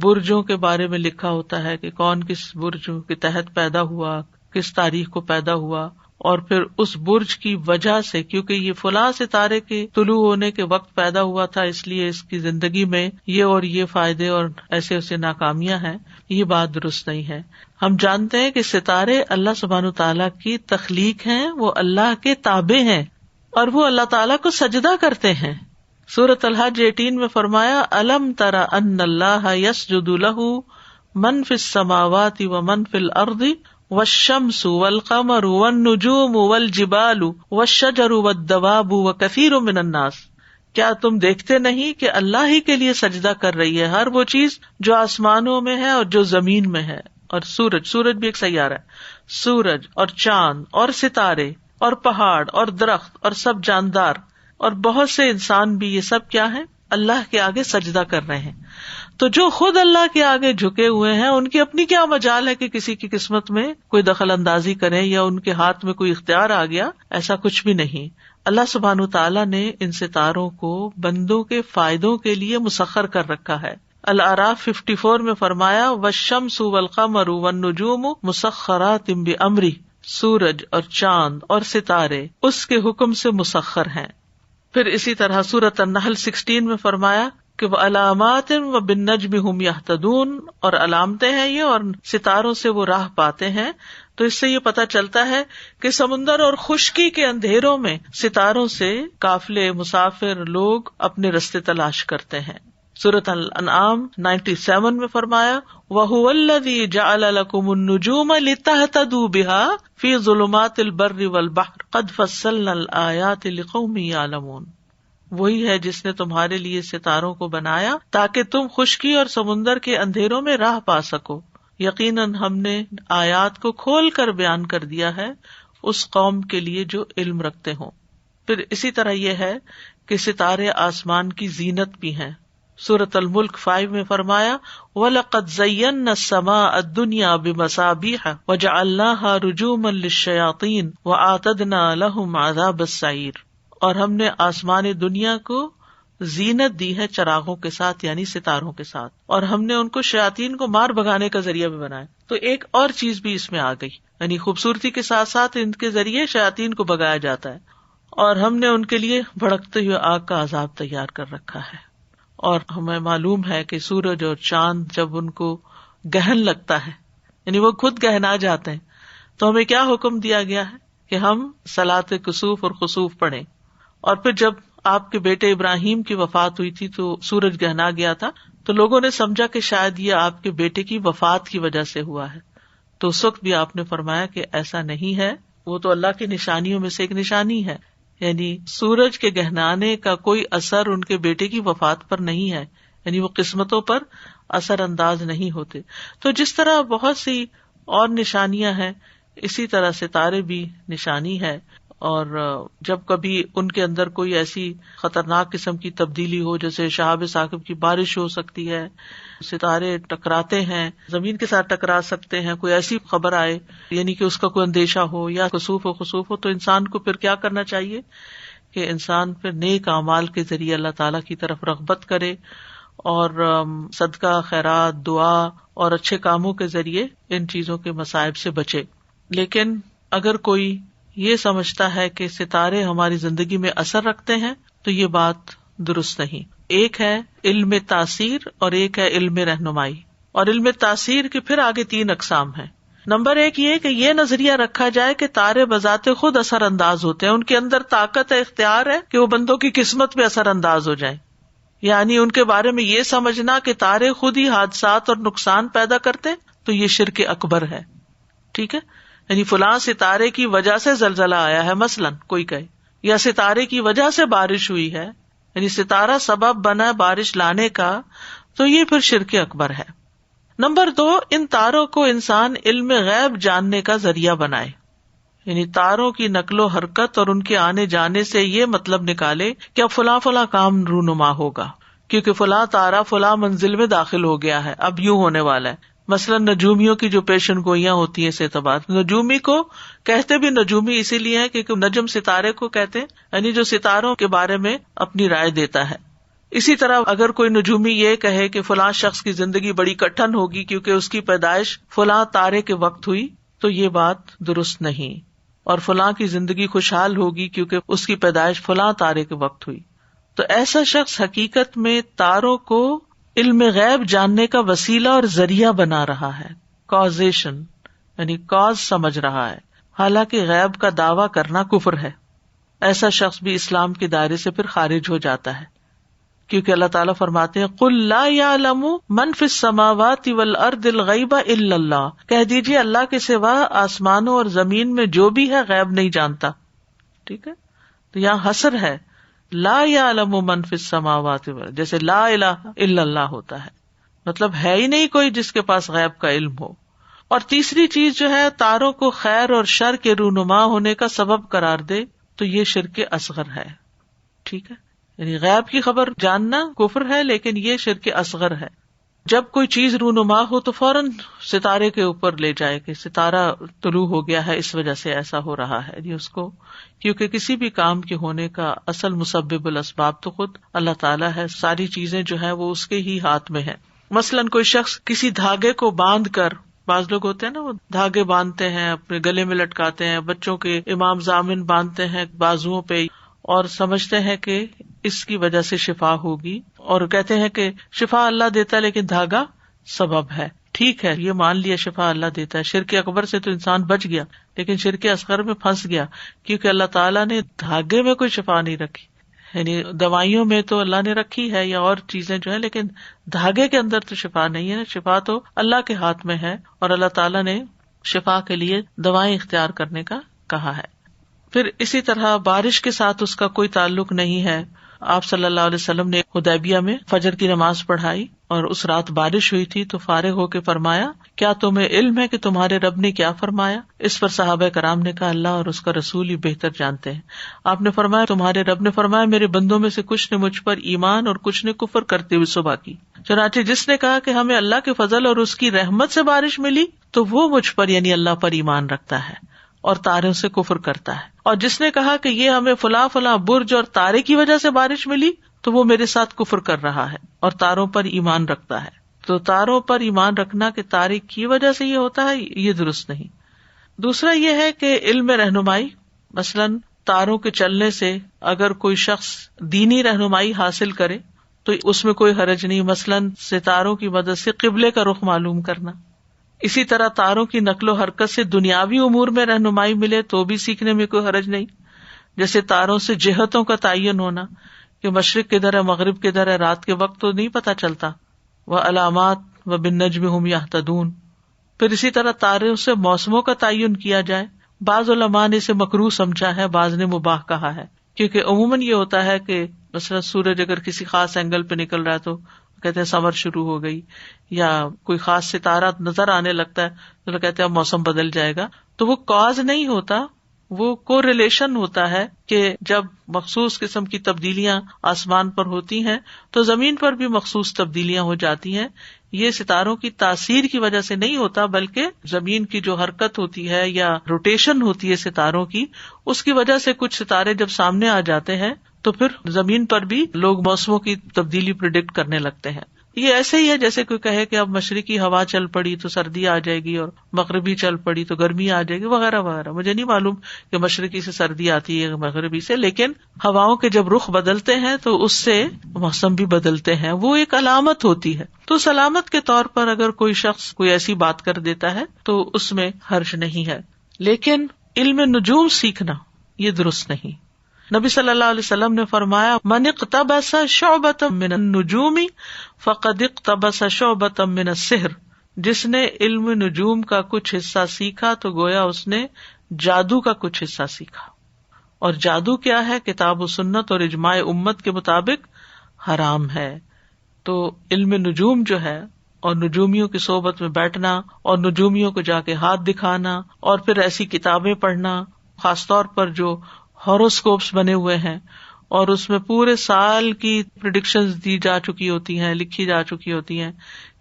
Speaker 1: برجوں کے بارے میں لکھا ہوتا ہے کہ کون کس برج کے تحت پیدا ہوا، کس تاریخ کو پیدا ہوا، اور پھر اس برج کی وجہ سے، کیونکہ یہ فلاں ستارے کے طلوع ہونے کے وقت پیدا ہوا تھا اس لیے اس کی زندگی میں یہ اور یہ فائدے اور ایسے ایسے ناکامیاں ہیں، یہ بات درست نہیں ہے. ہم جانتے ہیں کہ ستارے اللہ سبحانہ تعالیٰ کی تخلیق ہیں، وہ اللہ کے تابع ہیں اور وہ اللہ تعالیٰ کو سجدہ کرتے ہیں. سورۃ الحج 18 میں فرمایا، الم تر ان اللہ یسجد لہ من فی السماوات ومن فی الارض والشمس والقمر والنجوم والجبال والشجر والدواب وکثیر من الناس. کیا تم دیکھتے نہیں کہ اللہ ہی کے لیے سجدہ کر رہی ہے ہر وہ چیز جو آسمانوں میں ہے اور جو زمین میں ہے، اور سورج بھی ایک سیارہ ہے، سورج اور چاند اور ستارے اور پہاڑ اور درخت اور سب جاندار اور بہت سے انسان بھی، یہ سب کیا ہیں؟ اللہ کے آگے سجدہ کر رہے ہیں. تو جو خود اللہ کے آگے جھکے ہوئے ہیں ان کی اپنی کیا مجال ہے کہ کسی کی قسمت میں کوئی دخل اندازی کریں یا ان کے ہاتھ میں کوئی اختیار آ گیا؟ ایسا کچھ بھی نہیں. اللہ سبحانہ تعالیٰ نے ان ستاروں کو بندوں کے فائدوں کے لیے مسخر کر رکھا ہے. الاعراف 54 میں فرمایا، والشمس والقمر والنجوم مسخرات بامرہ، سورج اور چاند اور ستارے اس کے حکم سے مسخر ہیں. پھر اسی طرح سورۃ النحل 16 میں فرمایا کہ وعلامات وبالنجم هم یہتدون، اور علامتیں ہیں یہ اور ستاروں سے وہ راہ پاتے ہیں. تو اس سے یہ پتہ چلتا ہے کہ سمندر اور خشکی کے اندھیروں میں ستاروں سے قافلے، مسافر لوگ اپنے رستے تلاش کرتے ہیں. سورۃ الانعام 97 میں فرمایا، وَهُوَ الَّذِي جَعَلَ لَكُمُ النُّجُومَ لِتَهْتَدُوا بِهَا فِي ظُلُمَاتِ الْبَرِّ وَالْبَحْرِ قَدْ فَصَّلْنَا الْآيَاتِ لِقَوْمٍ يَعْلَمُونَ. وہی ہے جس نے تمہارے لیے ستاروں کو بنایا تاکہ تم خشکی اور سمندر کے اندھیروں میں راہ پا سکو. یقیناً ہم نے آیات کو کھول کر بیان کر دیا ہے اس قوم کے لیے جو علم رکھتے ہوں. پھر اسی طرح یہ ہے کہ ستارے آسمان کی زینت بھی ہیں. سورۃ الملک 5 میں فرمایا، وَلَقَدْ زَيَّنَّا السَّمَاءَ الدُّنْيَا بِمَصَابِيحَ وَجَعَلْنَاهَا رُجُومًا لِلشَّيَاطِينِ وَأَعْتَدْنَا لَهُمْ عَذَابَ السَّعِيرِ. اور ہم نے آسمان دنیا کو زینت دی ہے چراغوں کے ساتھ، یعنی ستاروں کے ساتھ، اور ہم نے ان کو شیاطین کو مار بھگانے کا ذریعہ بھی بنایا. تو ایک اور چیز بھی اس میں آ گئی، یعنی خوبصورتی کے ساتھ ساتھ ان کے ذریعے شیاطین کو بھگایا جاتا ہے، اور ہم نے ان کے لیے بھڑکتے ہوئے آگ کا عذاب تیار کر رکھا ہے. اور ہمیں معلوم ہے کہ سورج اور چاند جب ان کو گہن لگتا ہے، یعنی وہ خود گہنا جاتے ہیں، تو ہمیں کیا حکم دیا گیا ہے کہ ہم صلاۃ کسوف اور خسوف پڑھیں. اور پھر جب آپ کے بیٹے ابراہیم کی وفات ہوئی تھی تو سورج گہنا گیا تھا، تو لوگوں نے سمجھا کہ شاید یہ آپ کے بیٹے کی وفات کی وجہ سے ہوا ہے. تو اس وقت بھی آپ نے فرمایا کہ ایسا نہیں ہے، وہ تو اللہ کی نشانیوں میں سے ایک نشانی ہے، یعنی سورج کے گہنانے کا کوئی اثر ان کے بیٹے کی وفات پر نہیں ہے، یعنی وہ قسمتوں پر اثر انداز نہیں ہوتے. تو جس طرح بہت سی اور نشانیاں ہیں، اسی طرح ستارے بھی نشانی ہے. اور جب کبھی ان کے اندر کوئی ایسی خطرناک قسم کی تبدیلی ہو، جیسے شہاب ثاقب کی بارش ہو سکتی ہے، ستارے ٹکراتے ہیں، زمین کے ساتھ ٹکرا سکتے ہیں، کوئی ایسی خبر آئے یعنی کہ اس کا کوئی اندیشہ ہو یا کسوف و خسوف ہو، تو انسان کو پھر کیا کرنا چاہیے کہ انسان پھر نیک اعمال کے ذریعے اللہ تعالیٰ کی طرف رغبت کرے اور صدقہ، خیرات، دعا اور اچھے کاموں کے ذریعے ان چیزوں کے مصائب سے بچے. لیکن اگر کوئی یہ سمجھتا ہے کہ ستارے ہماری زندگی میں اثر رکھتے ہیں تو یہ بات درست نہیں. ایک ہے علم تاثیر اور ایک ہے علم رہنمائی. اور علم تاثیر کے پھر آگے 3 اقسام ہیں. نمبر 1 یہ کہ یہ نظریہ رکھا جائے کہ تارے بذات خود اثر انداز ہوتے ہیں، ان کے اندر طاقت ہے، اختیار ہے کہ وہ بندوں کی قسمت پہ اثر انداز ہو جائیں. یعنی ان کے بارے میں یہ سمجھنا کہ تارے خود ہی حادثات اور نقصان پیدا کرتے، تو یہ شرک اکبر ہے. ٹھیک ہے، یعنی فلاں ستارے کی وجہ سے زلزلہ آیا ہے مثلاً کوئی کہے، یا ستارے کی وجہ سے بارش ہوئی ہے، یعنی ستارہ سبب بنا بارش لانے کا، تو یہ پھر شرک اکبر ہے. نمبر 2 ان تاروں کو انسان علم غیب جاننے کا ذریعہ بنائے، یعنی تاروں کی نقل و حرکت اور ان کے آنے جانے سے یہ مطلب نکالے کہ اب فلاں فلاں کام رونما ہوگا، کیونکہ فلاں تارا فلاں منزل میں داخل ہو گیا ہے، اب یوں ہونے والا ہے. مثلاً نجومیوں کی جو پیشن گوئیاں ہوتی ہیں اس اعتبار، نجومی کو کہتے بھی نجومی اسی لیے ہے کیونکہ نجم ستارے کو کہتے ہیں، یعنی جو ستاروں کے بارے میں اپنی رائے دیتا ہے. اسی طرح اگر کوئی نجومی یہ کہے کہ فلاں شخص کی زندگی بڑی کٹھن ہوگی کیونکہ اس کی پیدائش فلاں تارے کے وقت ہوئی، تو یہ بات درست نہیں. اور فلاں کی زندگی خوشحال ہوگی کیونکہ اس کی پیدائش فلاں تارے کے وقت ہوئی. تو ایسا شخص حقیقت میں تاروں کو علم غیب جاننے کا وسیلہ اور ذریعہ بنا رہا ہے، کازیشن یعنی کاز سمجھ رہا ہے، حالانکہ غیب کا دعویٰ کرنا کفر ہے. ایسا شخص بھی اسلام کے دائرے سے پھر خارج ہو جاتا ہے، کیونکہ اللہ تعالیٰ فرماتے ہیں قُل لَا يَعْلَمُ مَن فِي السَّمَاوَاتِ وَالْأَرْضِ الْغَيْبَ إِلَّا اللَّهُ، کہہ دیجیے اللہ کے سوا آسمانوں اور زمین میں جو بھی ہے غیب نہیں جانتا. ٹھیک ہے، تو یہاں حصر ہے، لا یعلم من فی السماوات والارض، جیسے لا الہ الا اللہ ہوتا ہے، مطلب ہے ہی نہیں کوئی جس کے پاس غیب کا علم ہو. اور تیسری چیز جو ہے تاروں کو خیر اور شر کے رونما ہونے کا سبب قرار دے، تو یہ شرک اصغر ہے. ٹھیک ہے، یعنی غیب کی خبر جاننا کفر ہے، لیکن یہ شرک اصغر ہے. جب کوئی چیز رونما ہو تو فوراً ستارے کے اوپر لے جائے کہ ستارہ طلوع ہو گیا ہے، اس وجہ سے ایسا ہو رہا ہے. یہ اس کو، کیونکہ کسی بھی کام کے ہونے کا اصل مسبب الاسباب تو خود اللہ تعالیٰ ہے، ساری چیزیں جو ہیں وہ اس کے ہی ہاتھ میں ہیں. مثلاً کوئی شخص کسی دھاگے کو باندھ کر، بعض لوگ ہوتے ہیں نا وہ دھاگے باندھتے ہیں اپنے گلے میں لٹکاتے ہیں، بچوں کے امام ضامن باندھتے ہیں بازوؤں پہ اور سمجھتے ہیں کہ اس کی وجہ سے شفا ہوگی، اور کہتے ہیں کہ شفا اللہ دیتا ہے لیکن دھاگا سبب ہے. ٹھیک ہے، یہ مان لیا شفا اللہ دیتا ہے. شرک اکبر سے تو انسان بچ گیا، لیکن شرک اصغر میں پھنس گیا، کیونکہ اللہ تعالیٰ نے دھاگے میں کوئی شفا نہیں رکھی. یعنی دوائیوں میں تو اللہ نے رکھی ہے یا اور چیزیں جو ہیں، لیکن دھاگے کے اندر تو شفا نہیں ہے. شفا تو اللہ کے ہاتھ میں ہے، اور اللہ تعالیٰ نے شفا کے لیے دوائیں اختیار کرنے کا کہا ہے. پھر اسی طرح بارش کے ساتھ اس کا کوئی تعلق نہیں ہے. آپ صلی اللہ علیہ وسلم نے حدیبیہ میں فجر کی نماز پڑھائی اور اس رات بارش ہوئی تھی، تو فارغ ہو کے فرمایا کیا تمہیں علم ہے کہ تمہارے رب نے کیا فرمایا؟ اس پر صحابہ کرام نے کہا اللہ اور اس کا رسول ہی بہتر جانتے ہیں. آپ نے فرمایا تمہارے رب نے فرمایا میرے بندوں میں سے کچھ نے مجھ پر ایمان اور کچھ نے کفر کرتے ہوئے صبح کی. چنانچہ جس نے کہا کہ ہمیں اللہ کے فضل اور اس کی رحمت سے بارش ملی تو وہ مجھ پر یعنی اللہ پر ایمان رکھتا ہے اور تاروں سے کفر کرتا ہے. اور جس نے کہا کہ یہ ہمیں فلاں فلاں برج اور تارے کی وجہ سے بارش ملی تو وہ میرے ساتھ کفر کر رہا ہے اور تاروں پر ایمان رکھتا ہے. تو تاروں پر ایمان رکھنا کہ تارے کی وجہ سے یہ ہوتا ہے، یہ درست نہیں. دوسرا یہ ہے کہ علم رہنمائی، مثلاً تاروں کے چلنے سے اگر کوئی شخص دینی رہنمائی حاصل کرے تو اس میں کوئی حرج نہیں. مثلاً ستاروں کی مدد سے قبلے کا رخ معلوم کرنا، اسی طرح تاروں کی نقل و حرکت سے دنیاوی امور میں رہنمائی ملے تو بھی سیکھنے میں کوئی حرج نہیں، جیسے تاروں سے جہتوں کا تعین ہونا کہ مشرق کدھر ہے مغرب کدھر ہے، رات کے وقت تو نہیں پتہ چلتا، وعلامات وبالنجم هم یہتدون۔ پھر اسی طرح تاروں سے موسموں کا تعین کیا جائے، بعض علماء نے اسے مکروہ سمجھا ہے، بعض نے مباح کہا ہے، کیونکہ عموماً یہ ہوتا ہے کہ مثلا سورج اگر کسی خاص اینگل پہ نکل رہا ہے تو کہتے ہیں سمر شروع ہو گئی، یا کوئی خاص ستارہ نظر آنے لگتا ہے تو لوگ کہتے ہیں اب موسم بدل جائے گا، تو وہ کاز نہیں ہوتا، وہ کو ریلیشن ہوتا ہے کہ جب مخصوص قسم کی تبدیلیاں آسمان پر ہوتی ہیں تو زمین پر بھی مخصوص تبدیلیاں ہو جاتی ہیں۔ یہ ستاروں کی تاثیر کی وجہ سے نہیں ہوتا، بلکہ زمین کی جو حرکت ہوتی ہے یا روٹیشن ہوتی ہے ستاروں کی، اس کی وجہ سے کچھ ستارے جب سامنے آ جاتے ہیں تو پھر زمین پر بھی لوگ موسموں کی تبدیلی پریڈکٹ کرنے لگتے ہیں۔ یہ ایسے ہی ہے جیسے کوئی کہے کہ اب مشرقی ہوا چل پڑی تو سردی آ جائے گی اور مغربی چل پڑی تو گرمی آ جائے گی وغیرہ وغیرہ۔ مجھے نہیں معلوم کہ مشرقی سے سردی آتی ہے مغربی سے، لیکن ہواؤں کے جب رخ بدلتے ہیں تو اس سے موسم بھی بدلتے ہیں، وہ ایک علامت ہوتی ہے۔ تو سلامت کے طور پر اگر کوئی شخص کوئی ایسی بات کر دیتا ہے تو اس میں حرج نہیں ہے، لیکن علم نجوم سیکھنا یہ درست نہیں۔ نبی صلی اللہ علیہ وسلم نے فرمایا من اقتبس شعبۃ من النجوم فقد اقتبس شعبۃ من السحر، جس نے علم نجوم کا کچھ حصہ سیکھا تو گویا اس نے جادو کا کچھ حصہ سیکھا۔ اور جادو کیا ہے؟ کتاب و سنت اور اجماع امت کے مطابق حرام ہے۔ تو علم نجوم جو ہے اور نجومیوں کی صحبت میں بیٹھنا اور نجومیوں کو جا کے ہاتھ دکھانا اور پھر ایسی کتابیں پڑھنا، خاص طور پر جو ہاروسکوپس بنے ہوئے ہیں اور اس میں پورے سال کی پریڈکشنز دی جا چکی ہوتی ہیں، لکھی جا چکی ہوتی ہیں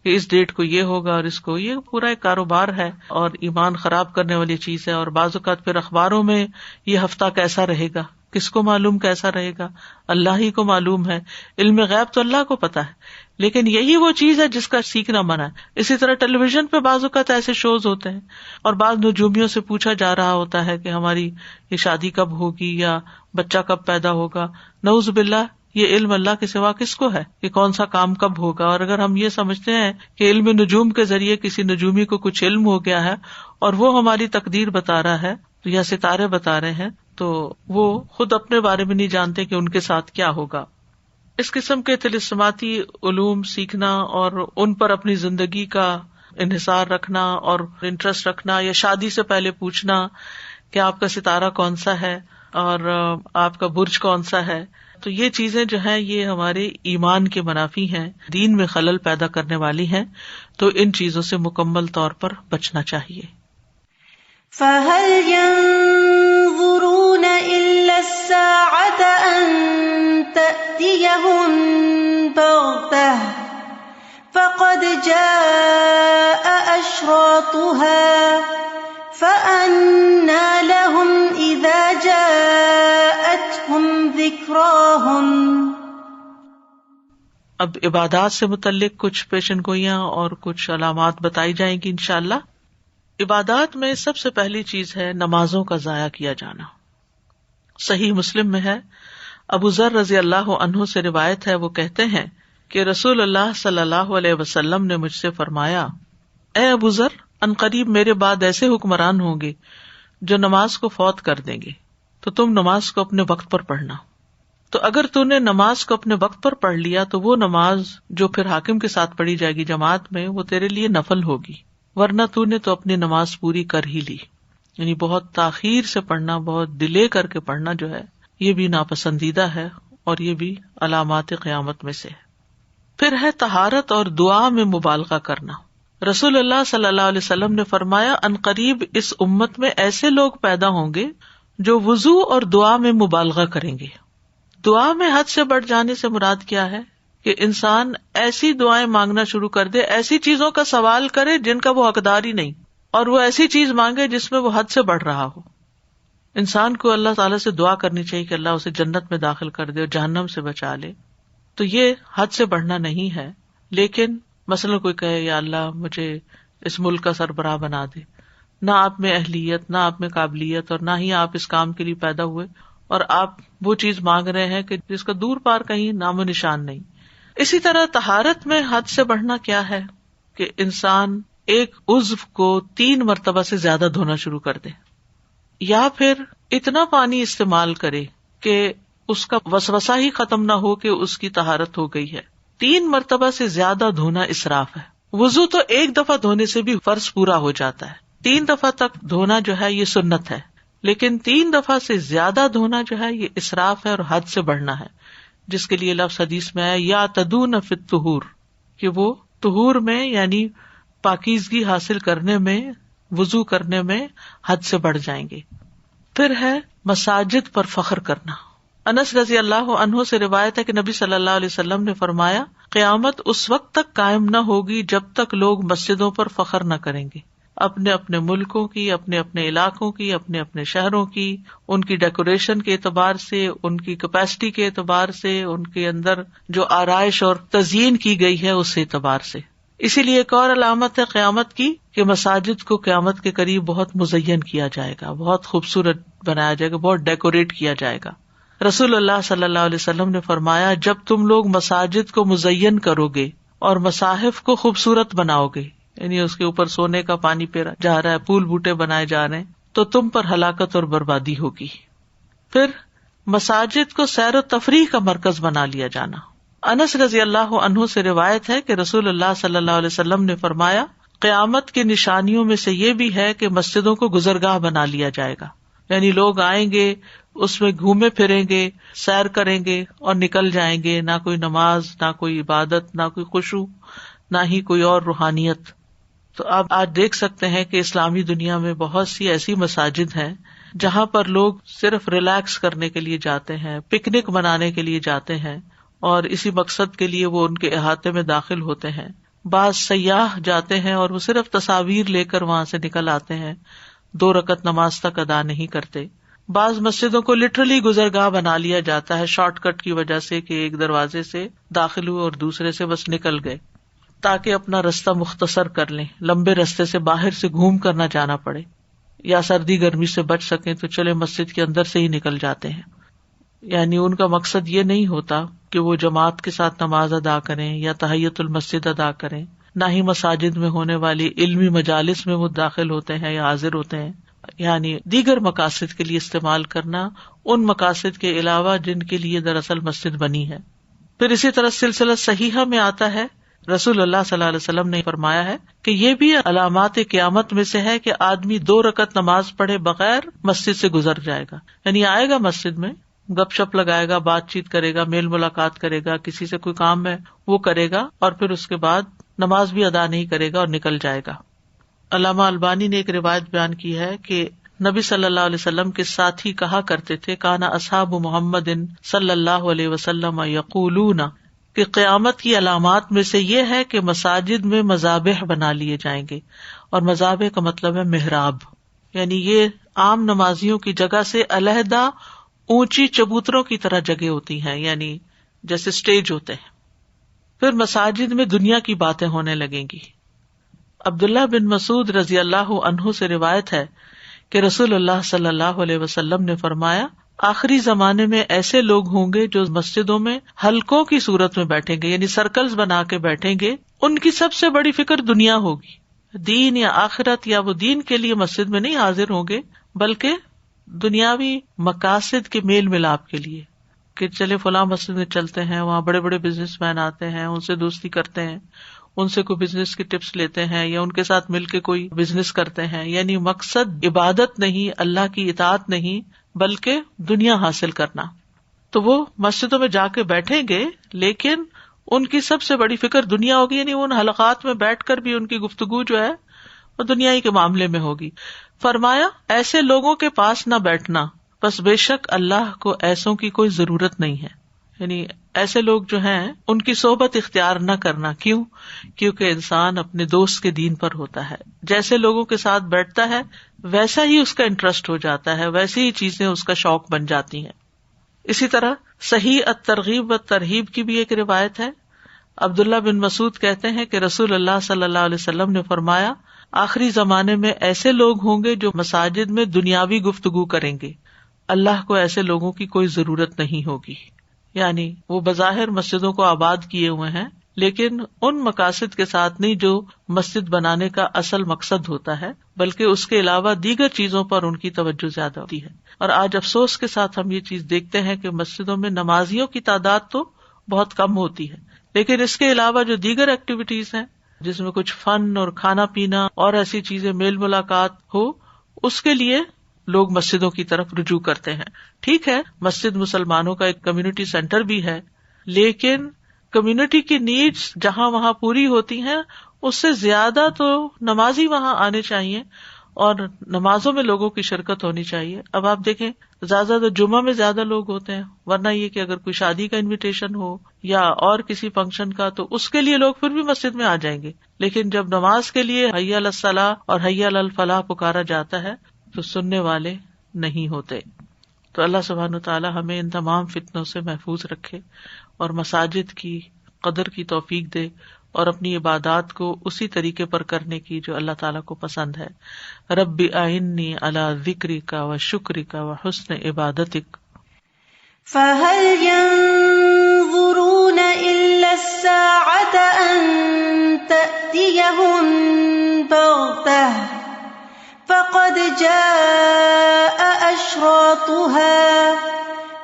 Speaker 1: کہ اس ڈیٹ کو یہ ہوگا اور اس کو، یہ پورا ایک کاروبار ہے اور ایمان خراب کرنے والی چیز ہے۔ اور بعض اوقات پھر اخباروں میں یہ ہفتہ کیسا رہے گا، کس کو معلوم کیسا رہے گا؟ اللہ ہی کو معلوم ہے، علم غیب تو اللہ کو پتا ہے، لیکن یہی وہ چیز ہے جس کا سیکھنا منع ہے۔ اسی طرح ٹیلی ویژن پہ بعض اوقات ایسے شوز ہوتے ہیں اور بعض نجومیوں سے پوچھا جا رہا ہوتا ہے کہ ہماری یہ شادی کب ہوگی یا بچہ کب پیدا ہوگا۔ نعوذ باللہ، یہ علم اللہ کے سوا کس کو ہے کہ کون سا کام کب ہوگا؟ اور اگر ہم یہ سمجھتے ہیں کہ علم نجوم کے ذریعے کسی نجومی کو کچھ علم ہو گیا ہے اور وہ ہماری تقدیر بتا رہا ہے یا ستارے بتا رہے ہیں، تو وہ خود اپنے بارے میں نہیں جانتے کہ ان کے ساتھ کیا ہوگا۔ اس قسم کے طلسماتی علوم سیکھنا اور ان پر اپنی زندگی کا انحصار رکھنا اور انٹرسٹ رکھنا، یا شادی سے پہلے پوچھنا کہ آپ کا ستارہ کون سا ہے اور آپ کا برج کون سا ہے، تو یہ چیزیں جو ہیں یہ ہمارے ایمان کے منافی ہیں، دین میں خلل پیدا کرنے والی ہیں، تو ان چیزوں سے مکمل طور پر بچنا چاہیے۔
Speaker 2: فَهَلْ يَنظُرُونَ إِلَّا السَّاعَةَ أَن تَأْتِيَهُم بَغْتَةً فَقَدْ جَاءَ أَشْرَاطُهَا فَأَنَّىٰ لَهُمْ إِذَا جَاءَتْهُمْ ذِكْرَاهُمْ۔
Speaker 1: اب عبادات سے متعلق کچھ پیشن گوئیاں اور کچھ علامات بتائی جائیں گی انشاءاللہ۔ عبادات میں سب سے پہلی چیز ہے نمازوں کا ضائع کیا جانا۔ صحیح مسلم میں ہے، ابو ذر رضی اللہ عنہ سے روایت ہے، وہ کہتے ہیں کہ رسول اللہ صلی اللہ علیہ وسلم نے مجھ سے فرمایا، اے ابو ذر، ان قریب میرے بعد ایسے حکمران ہوں گے جو نماز کو فوت کر دیں گے، تو تم نماز کو اپنے وقت پر پڑھنا۔ تو اگر تو نے نماز کو اپنے وقت پر پڑھ لیا تو وہ نماز جو پھر حاکم کے ساتھ پڑھی جائے گی جماعت میں، وہ تیرے لیے نفل ہوگی، ورنہ تو نے تو اپنی نماز پوری کر ہی لی۔ یعنی بہت تاخیر سے پڑھنا، بہت ڈیلے کر کے پڑھنا جو ہے یہ بھی ناپسندیدہ ہے اور یہ بھی علامات قیامت میں سے ہے۔ پھر ہے طہارت اور دعا میں مبالغہ کرنا۔ رسول اللہ صلی اللہ علیہ وسلم نے فرمایا، ان قریب اس امت میں ایسے لوگ پیدا ہوں گے جو وضو اور دعا میں مبالغہ کریں گے۔ دعا میں حد سے بڑھ جانے سے مراد کیا ہے کہ انسان ایسی دعائیں مانگنا شروع کر دے، ایسی چیزوں کا سوال کرے جن کا وہ حقدار ہی نہیں، اور وہ ایسی چیز مانگے جس میں وہ حد سے بڑھ رہا ہو۔ انسان کو اللہ تعالیٰ سے دعا کرنی چاہیے کہ اللہ اسے جنت میں داخل کر دے اور جہنم سے بچا لے، تو یہ حد سے بڑھنا نہیں ہے۔ لیکن مثلا کوئی کہے یا اللہ مجھے اس ملک کا سربراہ بنا دے، نہ آپ میں اہلیت، نہ آپ میں قابلیت، اور نہ ہی آپ اس کام کے لیے پیدا ہوئے، اور آپ وہ چیز مانگ رہے ہیں کہ جس کا دور پار کہیں نام و نشان نہیں۔ اسی طرح طہارت میں حد سے بڑھنا کیا ہے کہ انسان ایک عضو کو 3 مرتبہ سے زیادہ دھونا شروع کر دے، یا پھر اتنا پانی استعمال کرے کہ اس کا وسوسہ ہی ختم نہ ہو کہ اس کی طہارت ہو گئی ہے. 3 مرتبہ سے زیادہ دھونا اسراف ہے. وضو تو ایک دفعہ دھونے سے بھی فرض پورا ہو جاتا ہے، 3 دفعہ تک دھونا جو ہے یہ سنت ہے، لیکن 3 دفعہ سے زیادہ دھونا جو ہے یہ اسراف ہے اور حد سے بڑھنا ہے، جس کے لیے لفظ حدیث میں ہے یا تدون فی الطہور، کہ وہ طہور میں یعنی پاکیزگی حاصل کرنے میں، وضو کرنے میں حد سے بڑھ جائیں گے. پھر ہے مساجد پر فخر کرنا. انس رضی اللہ عنہ سے روایت ہے کہ نبی صلی اللہ علیہ وسلم نے فرمایا، قیامت اس وقت تک قائم نہ ہوگی جب تک لوگ مسجدوں پر فخر نہ کریں گے، اپنے اپنے ملکوں کی، اپنے اپنے علاقوں کی، اپنے اپنے شہروں کی، ان کی ڈیکوریشن کے اعتبار سے، ان کی کیپیسٹی کے اعتبار سے، ان کے اندر جو آرائش اور تزئین کی گئی ہے اس اعتبار سے. اسی لیے ایک اور علامت ہے قیامت کی کہ مساجد کو قیامت کے قریب بہت مزین کیا جائے گا، بہت خوبصورت بنایا جائے گا، بہت ڈیکوریٹ کیا جائے گا. رسول اللہ صلی اللہ علیہ وسلم نے فرمایا، جب تم لوگ مساجد کو مزین کرو گے اور مصاحف کو خوبصورت بناؤ گے، یعنی اس کے اوپر سونے کا پانی پھیرا جا رہا ہے، پھول بوٹے بنائے جا رہے ہیں، تو تم پر ہلاکت اور بربادی ہوگی. پھر مساجد کو سیر و تفریح کا مرکز بنا لیا جانا. انس رضی اللہ عنہ سے روایت ہے کہ رسول اللہ صلی اللہ علیہ وسلم نے فرمایا، قیامت کی نشانیوں میں سے یہ بھی ہے کہ مسجدوں کو گزرگاہ بنا لیا جائے گا، یعنی لوگ آئیں گے، اس میں گھومے پھریں گے، سیر کریں گے اور نکل جائیں گے، نہ کوئی نماز، نہ کوئی عبادت، نہ کوئی خشوع، نہ ہی کوئی اور روحانیت. تو آپ آج دیکھ سکتے ہیں کہ اسلامی دنیا میں بہت سی ایسی مساجد ہیں جہاں پر لوگ صرف ریلیکس کرنے کے لیے جاتے ہیں، پکنک منانے کے لیے جاتے ہیں، اور اسی مقصد کے لیے وہ ان کے احاطے میں داخل ہوتے ہیں. بعض سیاح جاتے ہیں اور وہ صرف تصاویر لے کر وہاں سے نکل آتے ہیں، 2 رکعت نماز تک ادا نہیں کرتے. بعض مسجدوں کو لٹرلی گزرگاہ بنا لیا جاتا ہے شارٹ کٹ کی وجہ سے، کہ ایک دروازے سے داخل ہوئے اور دوسرے سے بس نکل گئے، تاکہ اپنا رستہ مختصر کر لیں، لمبے رستے سے باہر سے گھوم کر نہ جانا پڑے، یا سردی گرمی سے بچ سکیں تو چلے مسجد کے اندر سے ہی نکل جاتے ہیں. یعنی ان کا مقصد یہ نہیں ہوتا کہ وہ جماعت کے ساتھ نماز ادا کریں یا تحیۃ المسجد ادا کریں، نہ ہی مساجد میں ہونے والی علمی مجالس میں وہ داخل ہوتے ہیں یا حاضر ہوتے ہیں. یعنی دیگر مقاصد کے لیے استعمال کرنا، ان مقاصد کے علاوہ جن کے لیے دراصل مسجد بنی ہے. پھر اسی طرح سلسلہ صحیحہ میں آتا ہے، رسول اللہ صلی اللہ علیہ وسلم نے فرمایا ہے کہ یہ بھی علامات قیامت میں سے ہے کہ آدمی 2 رکعت نماز پڑھے بغیر مسجد سے گزر جائے گا. یعنی آئے گا مسجد میں، گپ شپ لگائے گا، بات چیت کرے گا، میل ملاقات کرے گا، کسی سے کوئی کام ہے وہ کرے گا، اور پھر اس کے بعد نماز بھی ادا نہیں کرے گا اور نکل جائے گا. علامہ البانی نے ایک روایت بیان کی ہے کہ نبی صلی اللہ علیہ وسلم کے ساتھی کہا کرتے تھے، کانا اصحاب محمد صلی اللہ علیہ وسلم یقولون، کہ قیامت کی علامات میں سے یہ ہے کہ مساجد میں مذابح بنا لیے جائیں گے. اور مذابح کا مطلب ہے محراب، یعنی یہ عام نمازیوں کی جگہ سے علیحدہ اونچی چبوتروں کی طرح جگہ ہوتی ہیں، یعنی جیسے سٹیج ہوتے ہیں. پھر مساجد میں دنیا کی باتیں ہونے لگیں گی. عبداللہ بن مسعود رضی اللہ عنہ سے روایت ہے کہ رسول اللہ صلی اللہ علیہ وسلم نے فرمایا، آخری زمانے میں ایسے لوگ ہوں گے جو مسجدوں میں حلقوں کی صورت میں بیٹھیں گے، یعنی سرکلز بنا کے بیٹھیں گے. ان کی سب سے بڑی فکر دنیا ہوگی، دین یا آخرت، یا وہ دین کے لیے مسجد میں نہیں حاضر ہوں گے بلکہ دنیاوی مقاصد کے میل ملاپ کے لیے، کہ چلے فلاں مسجد میں چلتے ہیں، وہاں بڑے بڑے بزنس مین آتے ہیں، ان سے دوستی کرتے ہیں، ان سے کوئی بزنس کی ٹپس لیتے ہیں، یا ان کے ساتھ مل کے کوئی بزنس کرتے ہیں. یعنی مقصد عبادت نہیں، اللہ کی اطاعت نہیں، بلکہ دنیا حاصل کرنا. تو وہ مسجدوں میں جا کے بیٹھیں گے، لیکن ان کی سب سے بڑی فکر دنیا ہوگی. یعنی ان حلقات میں بیٹھ کر بھی ان کی گفتگو جو ہے وہ دنیا ہی کے معاملے میں ہوگی. فرمایا، ایسے لوگوں کے پاس نہ بیٹھنا، بس بے شک اللہ کو ایسوں کی کوئی ضرورت نہیں ہے. یعنی ایسے لوگ جو ہیں ان کی صحبت اختیار نہ کرنا. کیوں؟ کیونکہ انسان اپنے دوست کے دین پر ہوتا ہے، جیسے لوگوں کے ساتھ بیٹھتا ہے ویسا ہی اس کا انٹرسٹ ہو جاتا ہے، ویسی ہی چیزیں اس کا شوق بن جاتی ہیں. اسی طرح صحیح الترغیب والترہیب کی بھی ایک روایت ہے. عبداللہ بن مسعود کہتے ہیں کہ رسول اللہ صلی اللہ علیہ وسلم نے فرمایا، آخری زمانے میں ایسے لوگ ہوں گے جو مساجد میں دنیاوی گفتگو کریں گے، اللہ کو ایسے لوگوں کی کوئی ضرورت نہیں ہوگی. یعنی وہ بظاہر مسجدوں کو آباد کیے ہوئے ہیں، لیکن ان مقاصد کے ساتھ نہیں جو مسجد بنانے کا اصل مقصد ہوتا ہے، بلکہ اس کے علاوہ دیگر چیزوں پر ان کی توجہ زیادہ ہوتی ہے۔ اور آج افسوس کے ساتھ ہم یہ چیز دیکھتے ہیں کہ مسجدوں میں نمازیوں کی تعداد تو بہت کم ہوتی ہے، لیکن اس کے علاوہ جو دیگر ایکٹیویٹیز ہیں جس میں کچھ فن اور کھانا پینا اور ایسی چیزیں، میل ملاقات ہو، اس کے لیے لوگ مسجدوں کی طرف رجوع کرتے ہیں۔ ٹھیک ہے، مسجد مسلمانوں کا ایک کمیونٹی سینٹر بھی ہے، لیکن کمیونٹی کی نیڈس جہاں وہاں پوری ہوتی ہیں اس سے زیادہ تو نمازی وہاں آنے چاہیے اور نمازوں میں لوگوں کی شرکت ہونی چاہیے۔ اب آپ دیکھیں زیادہ تو جمعہ میں زیادہ لوگ ہوتے ہیں، ورنہ یہ کہ اگر کوئی شادی کا انویٹیشن ہو یا اور کسی فنکشن کا تو اس کے لیے لوگ پھر بھی مسجد میں آ جائیں گے، لیکن جب نماز کے لیے حی علی الصلاۃ اور حی علی الفلاح پکارا جاتا ہے تو سننے والے نہیں ہوتے۔ تو اللہ سبحانہ وتعالی ہمیں ان تمام فتنوں سے محفوظ رکھے اور مساجد کی قدر کی توفیق دے اور اپنی عبادات کو اسی طریقے پر کرنے کی جو اللہ تعالیٰ کو پسند ہے۔ رب اعنی علی ذکرک و شکرک و حسن عبادتک۔
Speaker 2: فَهَلْ يَنظُرُونَ إِلَّا السَّاعَةَ أَن تَأْتِيَهُم بَغْتَةً فَقَدْ جَاءَ أَشْرَاطُهَا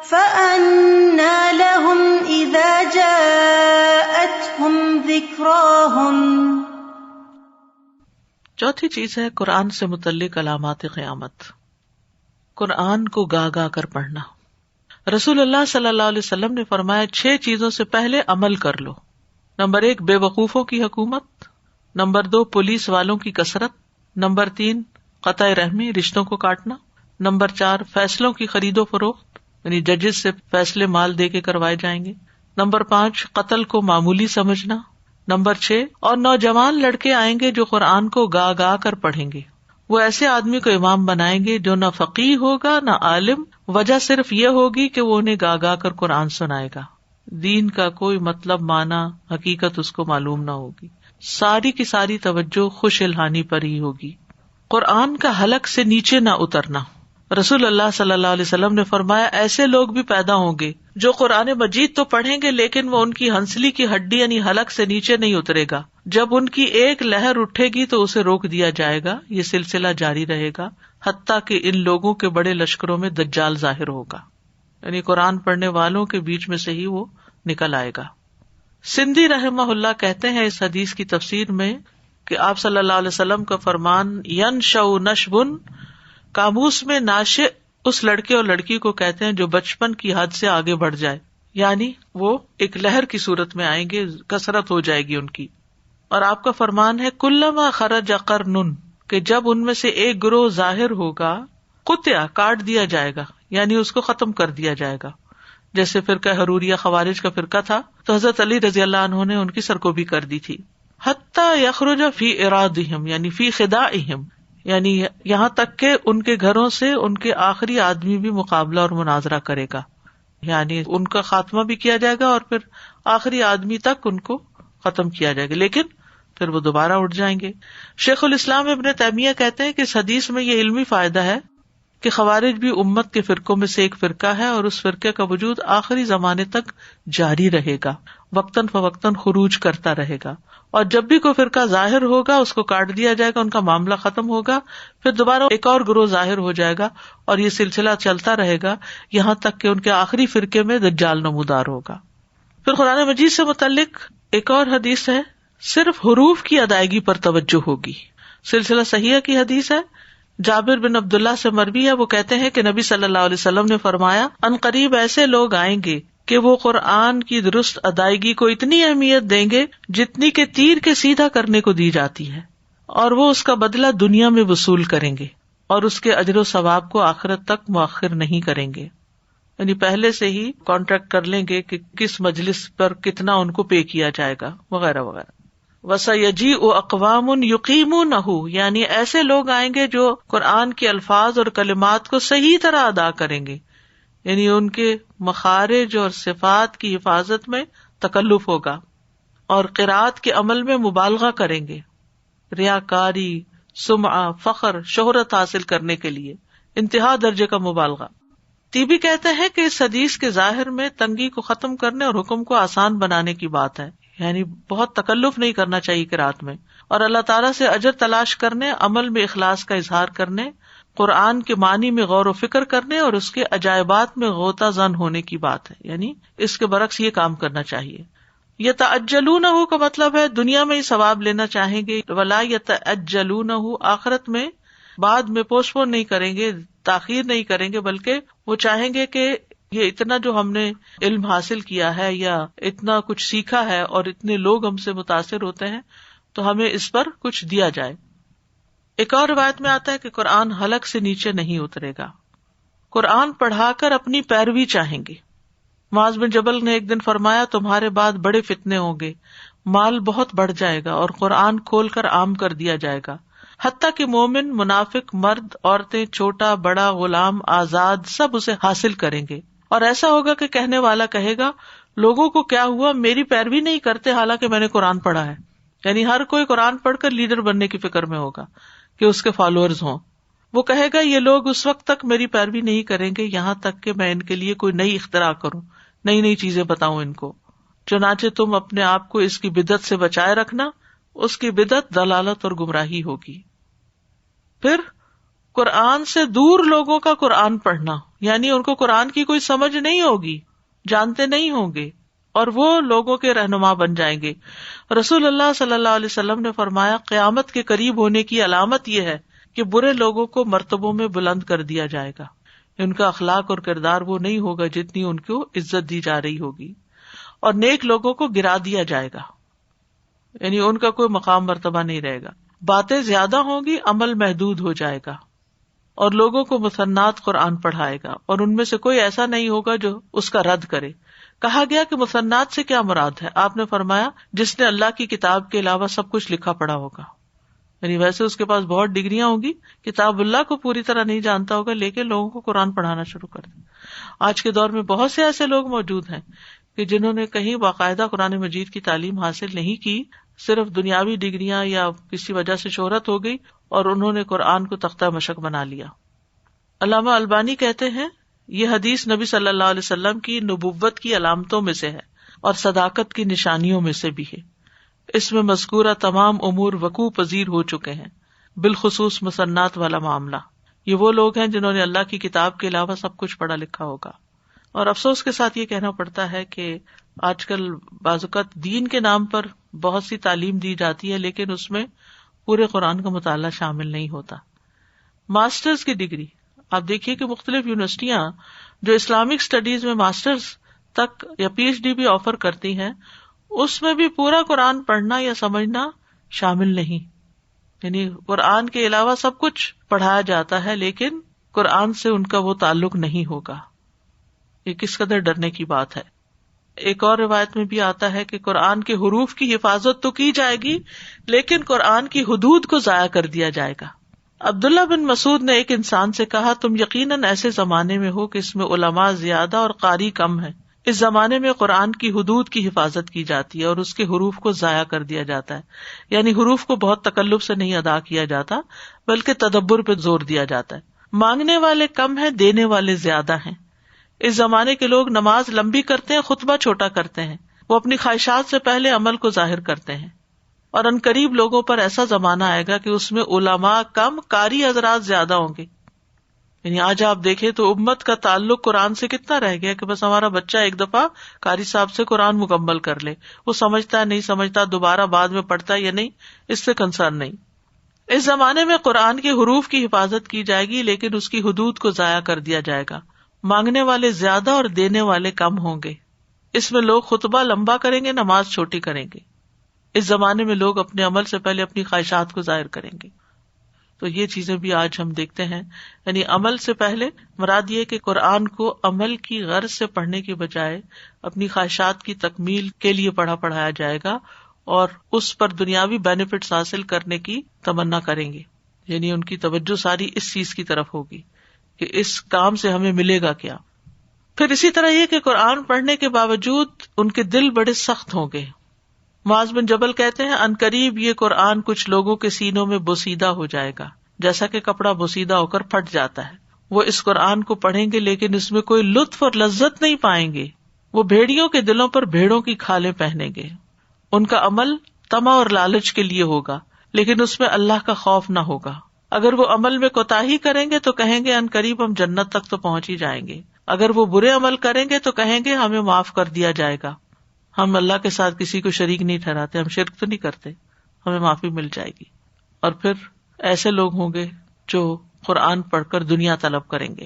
Speaker 2: فَأَنَّىٰ لَهُمْ إِذَا جَاءَتْهُمْ ذِكْرَاهُمْ۔
Speaker 1: چوتھی چیز ہے قرآن سے متعلق علامات قیامت، قرآن کو گا گا کر پڑھنا۔ رسول اللہ صلی اللہ علیہ وسلم نے فرمایا 6 چیزوں سے پہلے عمل کر لو۔ نمبر 1 بے وقوفوں کی حکومت، نمبر 2 پولیس والوں کی کثرت، نمبر 3 قطع رحمی رشتوں کو کاٹنا، نمبر 4 فیصلوں کی خرید و فروخت یعنی ججز سے فیصلے مال دے کے کروائے جائیں گے، نمبر 5 قتل کو معمولی سمجھنا، نمبر 6 اور نوجوان لڑکے آئیں گے جو قرآن کو گا گا کر پڑھیں گے، وہ ایسے آدمی کو امام بنائیں گے جو نہ فقیہ ہوگا نہ عالم، وجہ صرف یہ ہوگی کہ وہ انہیں گا گا کر قرآن سنائے گا، دین کا کوئی مطلب معنی حقیقت اس کو معلوم نہ ہوگی، ساری کی ساری توجہ خوش الہانی پر ہی ہوگی۔ قرآن کا حلق سے نیچے نہ اترنا، رسول اللہ صلی اللہ علیہ وسلم نے فرمایا ایسے لوگ بھی پیدا ہوں گے جو قرآن مجید تو پڑھیں گے لیکن وہ ان کی ہنسلی کی ہڈی یعنی حلق سے نیچے نہیں اترے گا، جب ان کی ایک لہر اٹھے گی تو اسے روک دیا جائے گا، یہ سلسلہ جاری رہے گا حتیٰ کہ ان لوگوں کے بڑے لشکروں میں دجال ظاہر ہوگا، یعنی قرآن پڑھنے والوں کے بیچ میں سے ہی وہ نکل آئے گا۔ سندھی رحمہ اللہ کہتے ہیں اس حدیث کی تفسیر میں کہ آپ صلی اللہ علیہ وسلم کا فرمان ینشأ نشبن، قاموس میں ناشئ اس لڑکے اور لڑکی کو کہتے ہیں جو بچپن کی حد سے آگے بڑھ جائے، یعنی وہ ایک لہر کی صورت میں آئیں گے، کثرت ہو جائے گی ان کی۔ اور آپ کا فرمان ہے کلما خرج قرن، کہ جب ان میں سے ایک گروہ ظاہر ہوگا قطع کاٹ دیا جائے گا، یعنی اس کو ختم کر دیا جائے گا، جیسے فرقہ حروریہ خوارج کا فرقہ تھا تو حضرت علی رضی اللہ عنہ نے ان کی سرکوبی کر دی تھی۔ حتی یخرج فی ارادہم، یعنی فی خداعہم، یعنی یہاں تک کہ ان کے گھروں سے ان کے آخری آدمی بھی مقابلہ اور مناظرہ کرے گا، یعنی ان کا خاتمہ بھی کیا جائے گا اور پھر آخری آدمی تک ان کو ختم کیا جائے گا، لیکن پھر وہ دوبارہ اٹھ جائیں گے۔ شیخ الاسلام ابن تیمیہ کہتے ہیں کہ اس حدیث میں یہ علمی فائدہ ہے کہ خوارج بھی امت کے فرقوں میں سے ایک فرقہ ہے اور اس فرقے کا وجود آخری زمانے تک جاری رہے گا، وقتاً فوقتاً خروج کرتا رہے گا، اور جب بھی کوئی فرقہ ظاہر ہوگا اس کو کاٹ دیا جائے گا، ان کا معاملہ ختم ہوگا، پھر دوبارہ ایک اور گروہ ظاہر ہو جائے گا اور یہ سلسلہ چلتا رہے گا یہاں تک کہ ان کے آخری فرقے میں دجال نمودار ہوگا۔ پھر قرآن مجید سے متعلق ایک اور حدیث ہے، صرف حروف کی ادائیگی پر توجہ ہوگی، سلسلہ صحیحہ کی حدیث ہے، جابر بن عبداللہ سے مروی ہے، وہ کہتے ہیں کہ نبی صلی اللہ علیہ وسلم نے فرمایا ان قریب ایسے لوگ آئیں گے کہ وہ قرآن کی درست ادائیگی کو اتنی اہمیت دیں گے جتنی کہ تیر کے سیدھا کرنے کو دی جاتی ہے، اور وہ اس کا بدلہ دنیا میں وصول کریں گے اور اس کے اجر و ثواب کو آخرت تک مؤخر نہیں کریں گے، یعنی پہلے سے ہی کانٹریکٹ کر لیں گے کہ کس مجلس پر کتنا ان کو پے کیا جائے گا وغیرہ وغیرہ۔ وَسَيَجِيءُ أَقْوَامٌ يُقِيمُونَهُ، یعنی ایسے لوگ آئیں گے جو قرآن کے الفاظ اور کلمات کو صحیح طرح ادا کریں گے، یعنی ان کے مخارج اور صفات کی حفاظت میں تکلف ہوگا، اور قرات کے عمل میں مبالغہ کریں گے، ریاکاری، سمعہ، فخر، شہرت حاصل کرنے کے لیے انتہا درجے کا مبالغہ۔ تیبی کہتے ہیں کہ اس حدیث کے ظاہر میں تنگی کو ختم کرنے اور حکم کو آسان بنانے کی بات ہے، یعنی بہت تکلف نہیں کرنا چاہیے قرات میں، اور اللہ تعالیٰ سے اجر تلاش کرنے، عمل میں اخلاص کا اظہار کرنے، قرآن کے معنی میں غور و فکر کرنے اور اس کے عجائبات میں غوطہ زن ہونے کی بات ہے. یعنی اس کے برعکس یہ کام کرنا چاہیے. یتعجلونہ کا مطلب ہے دنیا میں ہی ثواب لینا چاہیں گے، ولا یتعجلونہ آخرت میں بعد میں پوسٹ پون نہیں کریں گے، تاخیر نہیں کریں گے، بلکہ وہ چاہیں گے کہ یہ اتنا جو ہم نے علم حاصل کیا ہے یا اتنا کچھ سیکھا ہے اور اتنے لوگ ہم سے متاثر ہوتے ہیں تو ہمیں اس پر کچھ دیا جائے. ایک اور روایت میں آتا ہے کہ قرآن حلق سے نیچے نہیں اترے گا. قرآن پڑھا کر اپنی پیروی چاہیں گے. معاذ بن جبل نے ایک دن فرمایا تمہارے بعد بڑے فتنے ہوں گے، مال بہت بڑھ جائے گا اور قرآن کھول کر عام کر دیا جائے گا، حتیٰ کہ مومن، منافق، مرد، عورتیں، چھوٹا بڑا، غلام، آزاد سب اسے حاصل کریں گے. اور ایسا ہوگا کہ کہنے والا کہے گا لوگوں کو کیا ہوا، میری پیروی نہیں کرتے حالانکہ میں نے قرآن پڑھا ہے. یعنی ہر کوئی قرآن پڑھ کر لیڈر بننے کی فکر میں ہوگا کہ اس کے فالوورز ہوں. وہ کہے گا یہ لوگ اس وقت تک میری پیروی نہیں کریں گے یہاں تک کہ میں ان کے لیے کوئی نئی اختراع کروں، نئی نئی چیزیں بتاؤں ان کو. چنانچہ تم اپنے آپ کو اس کی بدعت سے بچائے رکھنا، اس کی بدعت دلالت اور گمراہی ہوگی. پھر قرآن سے دور لوگوں کا قرآن پڑھنا، یعنی ان کو قرآن کی کوئی سمجھ نہیں ہوگی، جانتے نہیں ہوں گے اور وہ لوگوں کے رہنما بن جائیں گے. رسول اللہ صلی اللہ علیہ وسلم نے فرمایا قیامت کے قریب ہونے کی علامت یہ ہے کہ برے لوگوں کو مرتبوں میں بلند کر دیا جائے گا. ان کا اخلاق اور کردار وہ نہیں ہوگا جتنی ان کو عزت دی جا رہی ہوگی، اور نیک لوگوں کو گرا دیا جائے گا، یعنی ان کا کوئی مقام مرتبہ نہیں رہے گا. باتیں زیادہ ہوں گی، عمل محدود ہو جائے گا، اور لوگوں کو مثنات قرآن پڑھائے گا اور ان میں سے کوئی ایسا نہیں ہوگا جو اس کا رد کرے. کہا گیا کہ مثنات سے کیا مراد ہے؟ آپ نے فرمایا جس نے اللہ کی کتاب کے علاوہ سب کچھ لکھا پڑھا ہوگا. یعنی ویسے اس کے پاس بہت ڈگریاں ہوں گی، کتاب اللہ کو پوری طرح نہیں جانتا ہوگا، لیکن لوگوں کو قرآن پڑھانا شروع کر دیں. آج کے دور میں بہت سے ایسے لوگ موجود ہیں کہ جنہوں نے کہیں باقاعدہ قرآن مجید کی تعلیم حاصل نہیں کی، صرف دنیاوی ڈگریاں یا کسی وجہ سے شہرت ہو گئی اور انہوں نے قرآن کو تختہ مشق بنا لیا. علامہ البانی کہتے ہیں یہ حدیث نبی صلی اللہ علیہ وسلم کی نبوت کی علامتوں میں سے ہے اور صداقت کی نشانیوں میں سے بھی ہے. اس میں مذکورہ تمام امور وقوع پذیر ہو چکے ہیں، بالخصوص مسنات والا معاملہ. یہ وہ لوگ ہیں جنہوں نے اللہ کی کتاب کے علاوہ سب کچھ پڑھا لکھا ہوگا. اور افسوس کے ساتھ یہ کہنا پڑتا ہے کہ آج کل بعض اوقات دین کے نام پر بہت سی تعلیم دی جاتی ہے لیکن اس میں پورے قرآن کا مطالعہ شامل نہیں ہوتا. ماسٹرز کی ڈگری آپ دیکھیے کہ مختلف یونیورسٹیاں جو اسلامک اسٹڈیز میں ماسٹرز تک یا پی ایچ ڈی بھی آفر کرتی ہیں، اس میں بھی پورا قرآن پڑھنا یا سمجھنا شامل نہیں. یعنی قرآن کے علاوہ سب کچھ پڑھایا جاتا ہے لیکن قرآن سے ان کا وہ تعلق نہیں ہوگا. یہ کس قدر ڈرنے کی بات ہے. ایک اور روایت میں بھی آتا ہے کہ قرآن کے حروف کی حفاظت تو کی جائے گی لیکن قرآن کی حدود کو ضائع کر دیا جائے گا. عبداللہ بن مسعود نے ایک انسان سے کہا تم یقیناً ایسے زمانے میں ہو کہ اس میں علماء زیادہ اور قاری کم ہیں. اس زمانے میں قرآن کی حدود کی حفاظت کی جاتی ہے اور اس کے حروف کو ضائع کر دیا جاتا ہے. یعنی حروف کو بہت تکلف سے نہیں ادا کیا جاتا بلکہ تدبر پہ زور دیا جاتا ہے. مانگنے والے کم ہیں، دینے والے زیادہ ہیں. اس زمانے کے لوگ نماز لمبی کرتے ہیں، خطبہ چھوٹا کرتے ہیں. وہ اپنی خواہشات سے پہلے عمل کو ظاہر کرتے ہیں. اور عنقریب لوگوں پر ایسا زمانہ آئے گا کہ اس میں علماء کم، قاری حضرات زیادہ ہوں گے. یعنی آج آپ دیکھیں تو امت کا تعلق قرآن سے کتنا رہ گیا کہ بس ہمارا بچہ ایک دفعہ قاری صاحب سے قرآن مکمل کر لے، وہ سمجھتا ہے نہیں سمجھتا، دوبارہ بعد میں پڑھتا ہے یا نہیں، اس سے کنسرن نہیں. اس زمانے میں قرآن کے حروف کی حفاظت کی جائے گی لیکن اس کی حدود کو ضائع کر دیا جائے گا. مانگنے والے زیادہ اور دینے والے کم ہوں گے. اس میں لوگ خطبہ لمبا کریں گے، نماز چھوٹی کریں گے. اس زمانے میں لوگ اپنے عمل سے پہلے اپنی خواہشات کو ظاہر کریں گے. تو یہ چیزیں بھی آج ہم دیکھتے ہیں. یعنی عمل سے پہلے مراد یہ کہ قرآن کو عمل کی غرض سے پڑھنے کی بجائے اپنی خواہشات کی تکمیل کے لیے پڑھایا جائے گا اور اس پر دنیاوی بینیفٹس حاصل کرنے کی تمنا کریں گے. یعنی ان کی توجہ ساری اس چیز کی طرف ہوگی کہ اس کام سے ہمیں ملے گا کیا. پھر اسی طرح یہ کہ قرآن پڑھنے کے باوجود ان کے دل بڑے سخت ہوں گے. معاذ بن جبل کہتے ہیں عنقریب یہ قرآن کچھ لوگوں کے سینوں میں بوسیدہ ہو جائے گا جیسا کہ کپڑا بوسیدہ ہو کر پھٹ جاتا ہے. وہ اس قرآن کو پڑھیں گے لیکن اس میں کوئی لطف اور لذت نہیں پائیں گے. وہ بھیڑیوں کے دلوں پر بھیڑوں کی کھالیں پہنیں گے. ان کا عمل طمع اور لالچ کے لیے ہوگا، لیکن اس میں اللہ کا خوف نہ ہوگا۔ اگر وہ عمل میں کوتاہی کریں گے تو کہیں گے ان قریب ہم جنت تک تو پہنچ ہی جائیں گے، اگر وہ برے عمل کریں گے تو کہیں گے ہمیں معاف کر دیا جائے گا، ہم اللہ کے ساتھ کسی کو شریک نہیں ٹھہراتے، ہم شرک تو نہیں کرتے، ہمیں معافی مل جائے گی۔ اور پھر ایسے لوگ ہوں گے جو قرآن پڑھ کر دنیا طلب کریں گے۔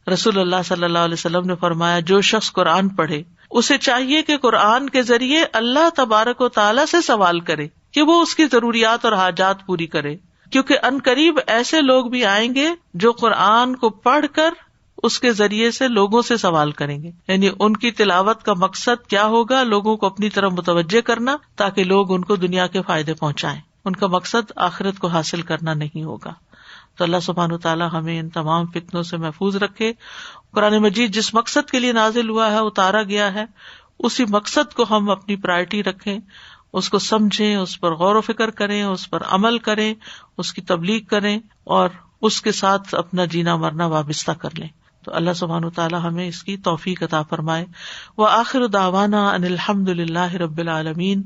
Speaker 1: رسول اللہ صلی اللہ علیہ وسلم نے فرمایا جو شخص قرآن پڑھے اسے چاہیے کہ قرآن کے ذریعے اللہ تبارک و تعالیٰ سے سوال کرے کہ وہ اس کی ضروریات اور حاجات پوری کرے، کیونکہ ان قریب ایسے لوگ بھی آئیں گے جو قرآن کو پڑھ کر اس کے ذریعے سے لوگوں سے سوال کریں گے، یعنی ان کی تلاوت کا مقصد کیا ہوگا؟ لوگوں کو اپنی طرف متوجہ کرنا تاکہ لوگ ان کو دنیا کے فائدے پہنچائیں، ان کا مقصد آخرت کو حاصل کرنا نہیں ہوگا۔ تو اللہ سبحانہ وتعالیٰ ہمیں ان تمام فتنوں سے محفوظ رکھے۔ قرآن مجید جس مقصد کے لیے نازل ہوا ہے، اتارا گیا ہے، اسی مقصد کو ہم اپنی پرائرٹی رکھیں، اس کو سمجھیں، اس پر غور و فکر کریں، اس پر عمل کریں، اس کی تبلیغ کریں اور اس کے ساتھ اپنا جینا مرنا وابستہ کر لیں۔ تو اللہ سبحانہ وتعالی ہمیں اس کی توفیق عطا فرمائے۔ وآخر دعوانا ان الحمد للہ رب العالمین۔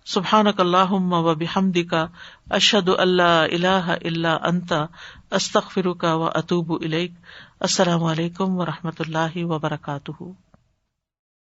Speaker 1: سبحانک اللہم وبحمدک، اشہد ان لا الہ الا انت، استغفرک واتوب الیک۔ السلام علیکم ورحمۃ اللہ وبرکاتہ۔